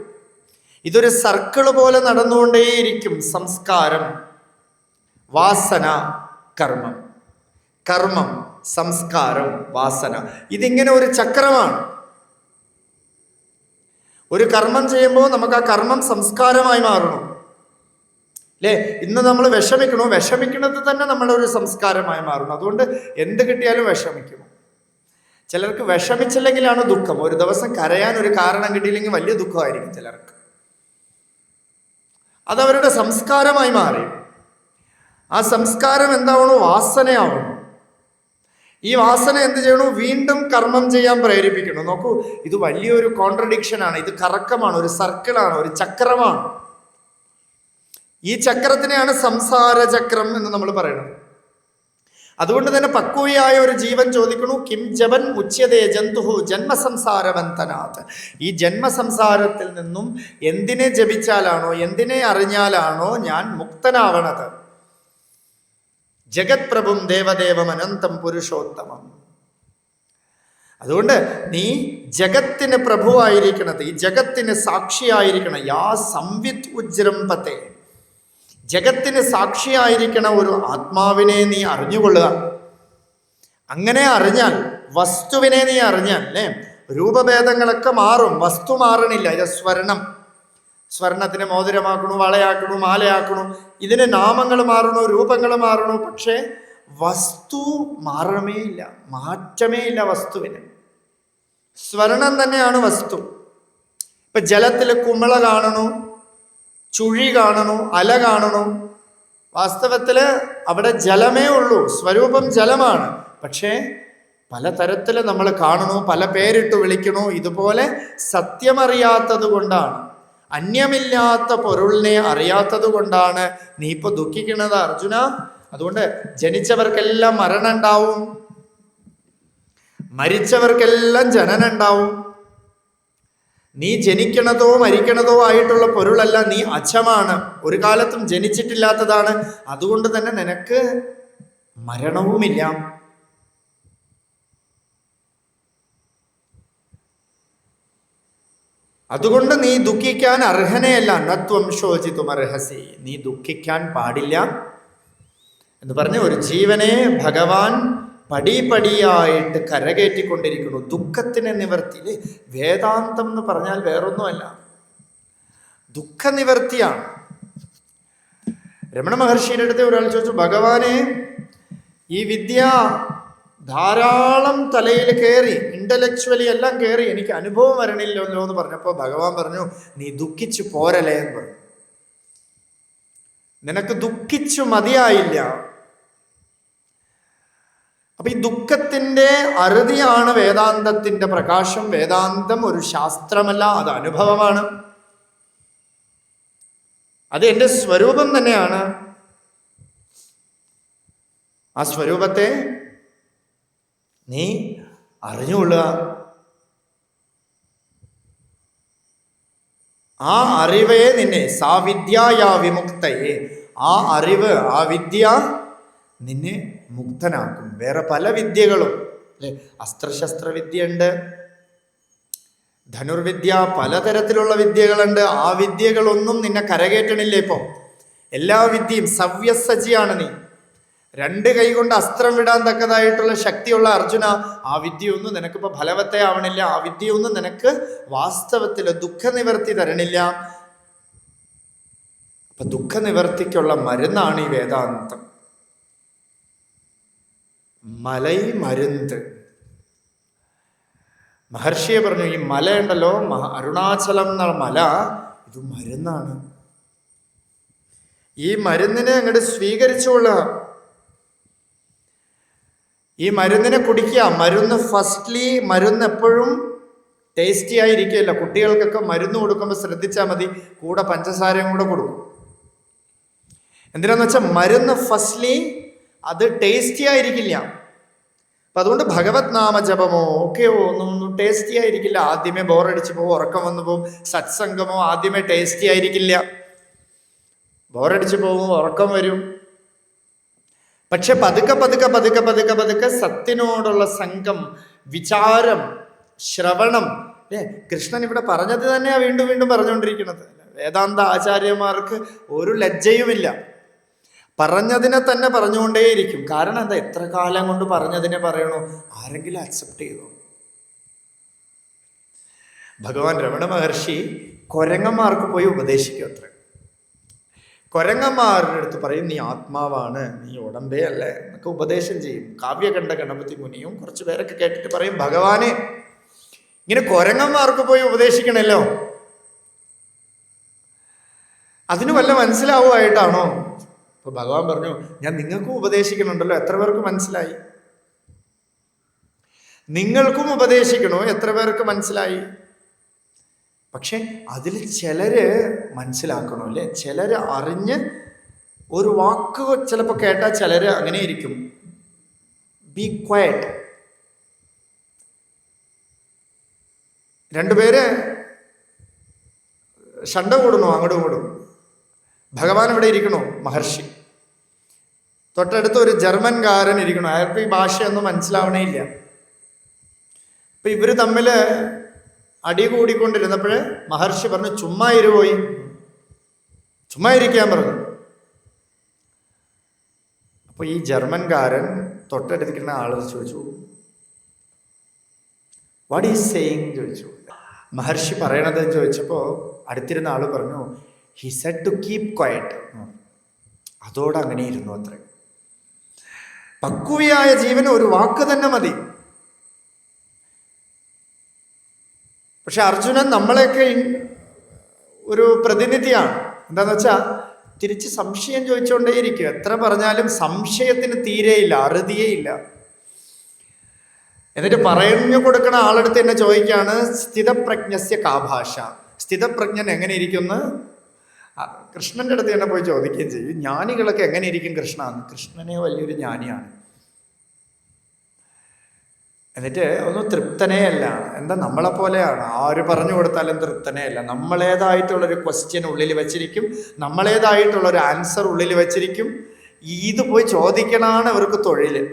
ഇതൊരു സർക്കിള് പോലെ നടന്നുകൊണ്ടേയിരിക്കും. സംസ്കാരം, വാസന, കർമ്മം, കർമ്മം, സംസ്കാരം, വാസന, ഇതിങ്ങനെ ഒരു ചക്രമാണ്. ഒരു കർമ്മം ചെയ്യുമ്പോൾ നമുക്ക് ആ കർമ്മം സംസ്കാരമായി മാറണം അല്ലേ. ഇന്ന് നമ്മൾ വിഷമിക്കണോ, വിഷമിക്കുന്നത് തന്നെ നമ്മുടെ ഒരു സംസ്കാരമായി മാറണം. അതുകൊണ്ട് എന്ത് കിട്ടിയാലും വിഷമിക്കണം. ചിലർക്ക് വിഷമിച്ചില്ലെങ്കിലാണ് ദുഃഖം. ഒരു ദിവസം കരയാൻ ഒരു കാരണം കിട്ടിയില്ലെങ്കിൽ വലിയ ദുഃഖമായിരിക്കും ചിലർക്ക്. അതവരുടെ സംസ്കാരമായി മാറി. ആ സംസ്കാരം എന്താവണോ, വാസനയാവണം. ഈ വാസന എന്ത് ചെയ്യണു, വീണ്ടും കർമ്മം ചെയ്യാൻ പ്രേരിപ്പിക്കണം. നോക്കൂ, ഇത് വലിയൊരു കോൺട്രഡിക്ഷനാണ്. ഇത് കറക്കമാണ്, ഒരു സർക്കിളാണ്, ഒരു ചക്രമാണ്. ഈ ചക്രത്തിനെയാണ് സംസാര ചക്രം എന്ന് നമ്മൾ പറയുന്നത്. അതുകൊണ്ട് തന്നെ പക്വയായ ഒരു ജീവൻ ചോദിക്കണു, കിം ജപൻ ഉച്യതേ ജന്തുഹു ജന്മസംസാരബന്ധനാത്. ഈ ജന്മസംസാരത്തിൽ നിന്നും എന്തിനെ ജപിച്ചാലാണോ, എന്തിനെ അറിഞ്ഞാലാണോ ഞാൻ മുക്തനാവണത്? ജഗത് പ്രഭും ദേവദേവം അനന്തം പുരുഷോത്തമം. അതുകൊണ്ട് നീ ജഗത്തിന് പ്രഭുവായിരിക്കണത്, ഈ ജഗത്തിന് സാക്ഷിയായിരിക്കണം. യാ സംവിത് ഉജ്രംപത്തെ, ജഗത്തിന് സാക്ഷിയായിരിക്കണ ഒരു ആത്മാവിനെ നീ അറിഞ്ഞുകൊള്ളുക. അങ്ങനെ അറിഞ്ഞാൽ, വസ്തുവിനെ നീ അറിഞ്ഞാൽ അല്ലേ, രൂപഭേദങ്ങളൊക്കെ മാറും, വസ്തു മാറണില്ല. ഇത് സ്വർണം, സ്വർണത്തിന് മോതിരമാക്കണു, വളയാക്കണു, മാലയാക്കണു, ഇതിന് നാമങ്ങൾ മാറണു, രൂപങ്ങൾ മാറണു. പക്ഷേ വസ്തു മാറമേ ഇല്ല, മാറ്റമേ ഇല്ല വസ്തുവിന്. സ്വർണം തന്നെയാണ് വസ്തു. ഇപ്പൊ ജലത്തിൽ കുമിള കാണണു, ചുഴി കാണണു, അല കാണണു. വാസ്തവത്തില് അവിടെ ജലമേ ഉള്ളൂ, സ്വരൂപം ജലമാണ്. പക്ഷേ പലതരത്തിൽ നമ്മൾ കാണണു, പല പേരിട്ട് വിളിക്കണു. ഇതുപോലെ സത്യമറിയാത്തത് കൊണ്ടാണ്, അന്യമില്ലാത്ത പൊരുളിനെ അറിയാത്തത് കൊണ്ടാണ് നീ ഇപ്പൊ ദുഃഖിക്കുന്നത് അർജുന. അതുകൊണ്ട് ജനിച്ചവർക്കെല്ലാം മരണം ഉണ്ടാവും, മരിച്ചവർക്കെല്ലാം ജനനം ഉണ്ടാവും. നീ ജനിക്കണതോ മരിക്കണതോ ആയിട്ടുള്ള പൊരുളല്ല, നീ അച്ഛമാണ്, ഒരു കാലത്തും ജനിച്ചിട്ടില്ലാത്തതാണ്. അതുകൊണ്ട് തന്നെ നിനക്ക് മരണവുമില്ല. അതുകൊണ്ട് നീ ദുഃഖിക്കാൻ അർഹനയല്ല. നത്വം ശോചിതും അർഹസി, നീ ദുഃഖിക്കാൻ പാടില്ല എന്ന് പറഞ്ഞ് ഒരു ജീവനെ ഭഗവാൻ പടിപടിയായിട്ട് കരകയറ്റിക്കൊണ്ടിരിക്കുന്നു. ദുഃഖത്തിന് നിവർത്തിയില് വേദാന്തം എന്ന് പറഞ്ഞാൽ വേറൊന്നുമല്ല, ദുഃഖനിവർത്തിയാണ്. രമണ മഹർഷിയുടെ അടുത്ത് ഒരാൾ ചോദിച്ചു, ഭഗവാനെ ഈ വിദ്യ ധാരാളം തലയിൽ കയറി, ഇന്റലക്ച്വലി എല്ലാം കയറി, എനിക്ക് അനുഭവം വരണില്ലല്ലോ എന്ന് പറഞ്ഞപ്പോൾ ഭഗവാൻ പറഞ്ഞു, നീ ദുഃഖിച്ചു പോരലേ എന്ന് പറഞ്ഞു. നിനക്ക് ദുഃഖിച്ചു മതിയായില്ല. അപ്പൊ ഈ ദുഃഖത്തിന്റെ അറുതിയാണ് വേദാന്തത്തിന്റെ പ്രകാശം. വേദാന്തം ഒരു ശാസ്ത്രമല്ല, അത് അനുഭവമാണ്. അത് എൻ്റെ സ്വരൂപം തന്നെയാണ്. ആ സ്വരൂപത്തെ നീ അറിഞ്ഞുകൊള്ളുക. ആ അറിവേ നിന്നെ, സാ വിദ്യായാ വിമുക്തയെ, ആ അറിവ്, ആ വിദ്യ നിന്നെ മുക്തനാക്കും. വേറെ പല വിദ്യകളും അല്ലെ, അസ്ത്രശസ്ത്ര വിദ്യയുണ്ട്, ധനുർവിദ്യ, പലതരത്തിലുള്ള വിദ്യകളുണ്ട്. ആ വിദ്യകളൊന്നും നിന്നെ കരകയറ്റണില്ല. ഇപ്പോ എല്ലാ വിദ്യയും സവ്യസജിയാണ്. നീ 2 കൈ കൊണ്ട് അസ്ത്രം വിടാൻ തക്കതായിട്ടുള്ള ശക്തിയുള്ള അർജുന, ആ വിദ്യയൊന്നും നിനക്കിപ്പോ ഫലവത്തെ ആവണില്ല. ആ വിദ്യയൊന്നും നിനക്ക് വാസ്തവത്തിൽ ദുഃഖനിവർത്തി തരണില്ല. അപ്പൊ ദുഃഖനിവർത്തിക്കുള്ള മരുന്നാണ് ഈ വേദാന്തം. മലൈ മരുന്ന്. മഹർഷിയെ പറഞ്ഞു, ഈ മല ഉണ്ടല്ലോ, അരുണാചലം എന്ന മല, ഇത് മരുന്നാണ്. ഈ മരുന്നിനെ അങ്ങോട്ട് സ്വീകരിച്ചുകൊള്ളുക. ഈ മരുന്നിനെ കുടിക്കുക. മരുന്ന് ഫസ്റ്റ്ലി, മരുന്ന് എപ്പോഴും ടേസ്റ്റി ആയിരിക്കില്ല. കുട്ടികൾക്കൊക്കെ മരുന്ന് കൊടുക്കുമ്പോൾ ശ്രദ്ധിച്ചാൽ മതി, കൂടെ പഞ്ചസാരയും കൂടെ കൊടുക്കും. എന്തിനാന്ന് വെച്ചാൽ മരുന്ന് ഫസ്റ്റ്ലി അത് ടേസ്റ്റി ആയിരിക്കില്ല. അപ്പം അതുകൊണ്ട് ഭഗവത് നാമജപമോ ഒക്കെയോ ഒന്നും ടേസ്റ്റി ആയിരിക്കില്ല. ആദ്യമേ ബോറടിച്ച് പോകും, ഉറക്കം വന്നു പോകും. സത്സംഗമോ ആദ്യമേ ടേസ്റ്റി ആയിരിക്കില്ല, ബോറടിച്ച് പോകും, ഉറക്കം വരും. പക്ഷെ പതുക്കെ പതുക്കെ പതുക്കെ പതുക്കെ പതുക്കെ സത്തിനോടുള്ള സംഘം, വിചാരം, ശ്രവണം, കൃഷ്ണൻ ഇവിടെ പറഞ്ഞത് തന്നെയാണ് വീണ്ടും വീണ്ടും പറഞ്ഞുകൊണ്ടിരിക്കുന്നത്. വേദാന്ത ആചാര്യന്മാർക്ക് ഒരു ലജ്ജയുമില്ല, പറഞ്ഞതിനെ തന്നെ പറഞ്ഞുകൊണ്ടേയിരിക്കും. കാരണം എന്താ, എത്ര കാലം കൊണ്ട് പറഞ്ഞതിനെ പറയണോ, ആരെങ്കിലും അക്സെപ്റ്റ് ചെയ്തോ? ഭഗവാൻ രമണ മഹർഷി കുരങ്ങന്മാർക്ക് പോയി ഉപദേശിക്കും അത്ര. കുരങ്ങന്മാരുടെ അടുത്ത് പറയും, നീ ആത്മാവാണ്, നീ ഉടമ്പേ അല്ലേ എന്നൊക്കെ ഉപദേശം ചെയ്യും. കാവ്യകണ്ഠ ഗണപതി മുനിയും കുറച്ച് പേരൊക്കെ കേട്ടിട്ട് പറയും, ഭഗവാനെ ഇങ്ങനെ കുരങ്ങന്മാർക്ക് പോയി ഉപദേശിക്കണല്ലോ, അതിന് വല്ല മനസ്സിലാവുമായിട്ടാണോ? അപ്പൊ ഭഗവാൻ പറഞ്ഞു, ഞാൻ നിങ്ങൾക്കും ഉപദേശിക്കണുണ്ടല്ലോ, എത്ര പേർക്ക് മനസ്സിലായി? നിങ്ങൾക്കും ഉപദേശിക്കണോ, എത്ര പേർക്ക് മനസ്സിലായി? പക്ഷെ അതിൽ ചിലര് മനസ്സിലാക്കണോ അല്ലേ, ചിലര് അറിഞ്ഞ് ഒരു വാക്ക് ചിലപ്പോൾ കേട്ടാൽ ചിലര് അങ്ങനെ ഇരിക്കും, ബി ക്വയറ്റ്. 2 പേര് ഷണ്ട കൂടണോ, അങ്ങോട്ടും ഇങ്ങോട്ടും. ഭഗവാൻ ഇവിടെ ഇരിക്കണോ, മഹർഷി തൊട്ടടുത്ത് ഒരു ജർമ്മൻകാരൻ ഇരിക്കണോ, അയാൾക്ക് ഈ ഭാഷയൊന്നും മനസ്സിലാവണേ ഇല്ല. അപ്പൊ ഇവര് തമ്മില് അടി കൂടിക്കൊണ്ടിരുന്നപ്പോഴ് മഹർഷി പറഞ്ഞു, ചുമ്മാ ഇരുപോയി, ചുമ്മാ ഇരിക്കാൻ പറഞ്ഞു. അപ്പൊ ഈ ജർമ്മൻകാരൻ തൊട്ടടുത്തിരിക്കുന്ന ആള് ചോദിച്ചു, വാട്ട് ഈസ് സേയിങ് ചോദിച്ചു. മഹർഷി പറയണത് ചോദിച്ചപ്പോ അടുത്തിരുന്ന ആള് പറഞ്ഞു, he said to keep quiet. അതോടെ അങ്ങനെ ഇരുന്നു അത്ര. പക്വയായ ജീവന് ഒരു വാക്ക് തന്നെ മതി. പക്ഷെ അർജുനൻ നമ്മളെയൊക്കെ ഒരു പ്രതിനിധിയാണ്. എന്താന്ന് വെച്ചാൽ തിരിച്ച് സംശയം ചോദിച്ചുകൊണ്ടേയിരിക്കും. എത്ര പറഞ്ഞാലും സംശയത്തിന് തീരെയില്ല, അറുതിയേയില്ല. എന്നിട്ട് പറഞ്ഞു കൊടുക്കണ ആളെടുത്ത് എന്നെ ചോദിക്കാണ്, സ്ഥിതപ്രജ്ഞസ്യ കാ ഭാഷ, സ്ഥിതപ്രജ്ഞൻ എങ്ങനെ ഇരിക്കുന്നു? കൃഷ്ണന്റെ അടുത്ത് തന്നെ പോയി ചോദിക്കുകയും ചെയ്യും, ജ്ഞാനികളൊക്കെ എങ്ങനെ ഇരിക്കും കൃഷ്ണ? കൃഷ്ണനെ വലിയൊരു ജ്ഞാനിയാണ്. എന്നിട്ട് ഒന്നും തൃപ്തനേ അല്ല. എന്താ, നമ്മളെ പോലെയാണ്, ആര് പറഞ്ഞു കൊടുത്താലും തൃപ്തനേ അല്ല. നമ്മളേതായിട്ടുള്ളൊരു ക്വസ്റ്റ്യൻ ഉള്ളിൽ വെച്ചിരിക്കും, നമ്മളേതായിട്ടുള്ളൊരു ആൻസർ ഉള്ളിൽ വെച്ചിരിക്കും. ഇത് പോയി ചോദിക്കണാണ് ഇവർക്ക് തൊഴില്.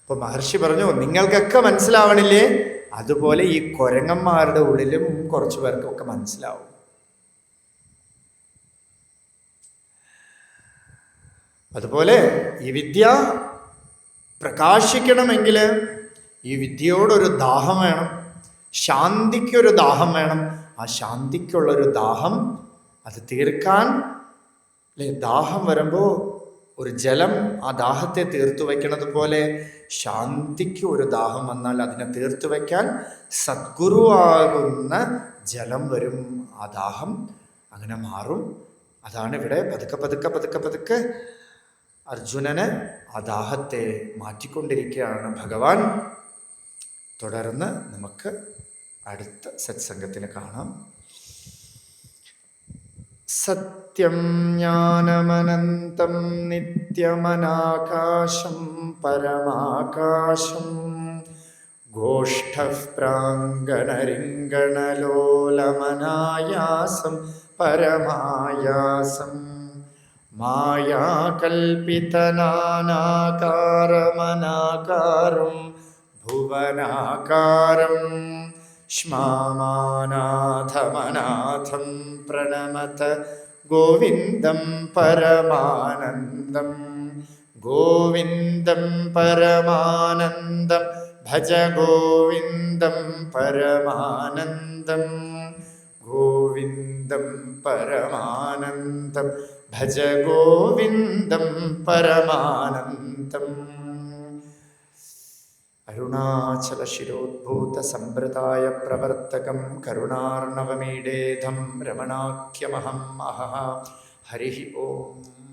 അപ്പൊ മഹർഷി പറഞ്ഞു, നിങ്ങൾക്കൊക്കെ മനസ്സിലാവണില്ലേ? അതുപോലെ ഈ കുരങ്ങന്മാരുടെ ഉള്ളിലും കുറച്ചു പേർക്കൊക്കെ മനസ്സിലാവും. അതുപോലെ ഈ വിദ്യ പ്രകാശിക്കണമെങ്കിൽ ഈ വിദ്യയോടൊരു ദാഹം വേണം, ശാന്തിക്കൊരു ദാഹം വേണം. ആ ശാന്തിക്കുള്ളൊരു ദാഹം അത് തീർക്കാൻ, അല്ലെ, ദാഹം വരുമ്പോൾ ഒരു ജലം ആ ദാഹത്തെ തീർത്തു വയ്ക്കുന്നത് പോലെ ശാന്തിക്ക് ഒരു ദാഹം വന്നാൽ അതിനെ തീർത്തു വയ്ക്കാൻ സദ്ഗുരുവാകുന്ന ജലം വരും. ആ ദാഹം അങ്ങനെ മാറും. അതാണ് ഇവിടെ പതുക്കെ പതുക്കെ പതുക്കെ പതുക്കെ അർജുനന് ആ ദാഹത്തെ മാറ്റിക്കൊണ്ടിരിക്കുകയാണ് ഭഗവാൻ. തുടർന്ന് നമുക്ക് അടുത്ത സത്സംഗത്തിന് കാണാം. സത്യം ജ്ഞാനമനന്തം നിത്യമനാകാശം പരമാകാശം ഗോഷ്ഠഃ പ്രാംഗണരിംഗണലോലമനായാസം പരമായാസം മായാകൽപ്പിതനാനാകാരമനാകാരം ഭുവനാകാരം ശ്മാമാനാഥമനാഥം പ്രണമത ഗോവിന്ദം പരമാനന്ദം. ഗോവിന്ദം പരമാനന്ദം ഭജ ഗോവിന്ദം പരമാനന്ദം. ഗോവിന്ദം പരമാനന്ദം ഭജ ഗോവിന്ദം പരമാനന്ദം. അരുണാചല ശിരോദ്ഭൂത സമ്പ്രദായ പ്രവർത്തകം കരുണാർണവമീഡേധം രമണാഖ്യമഹം അഹ. ഹരി ഓം.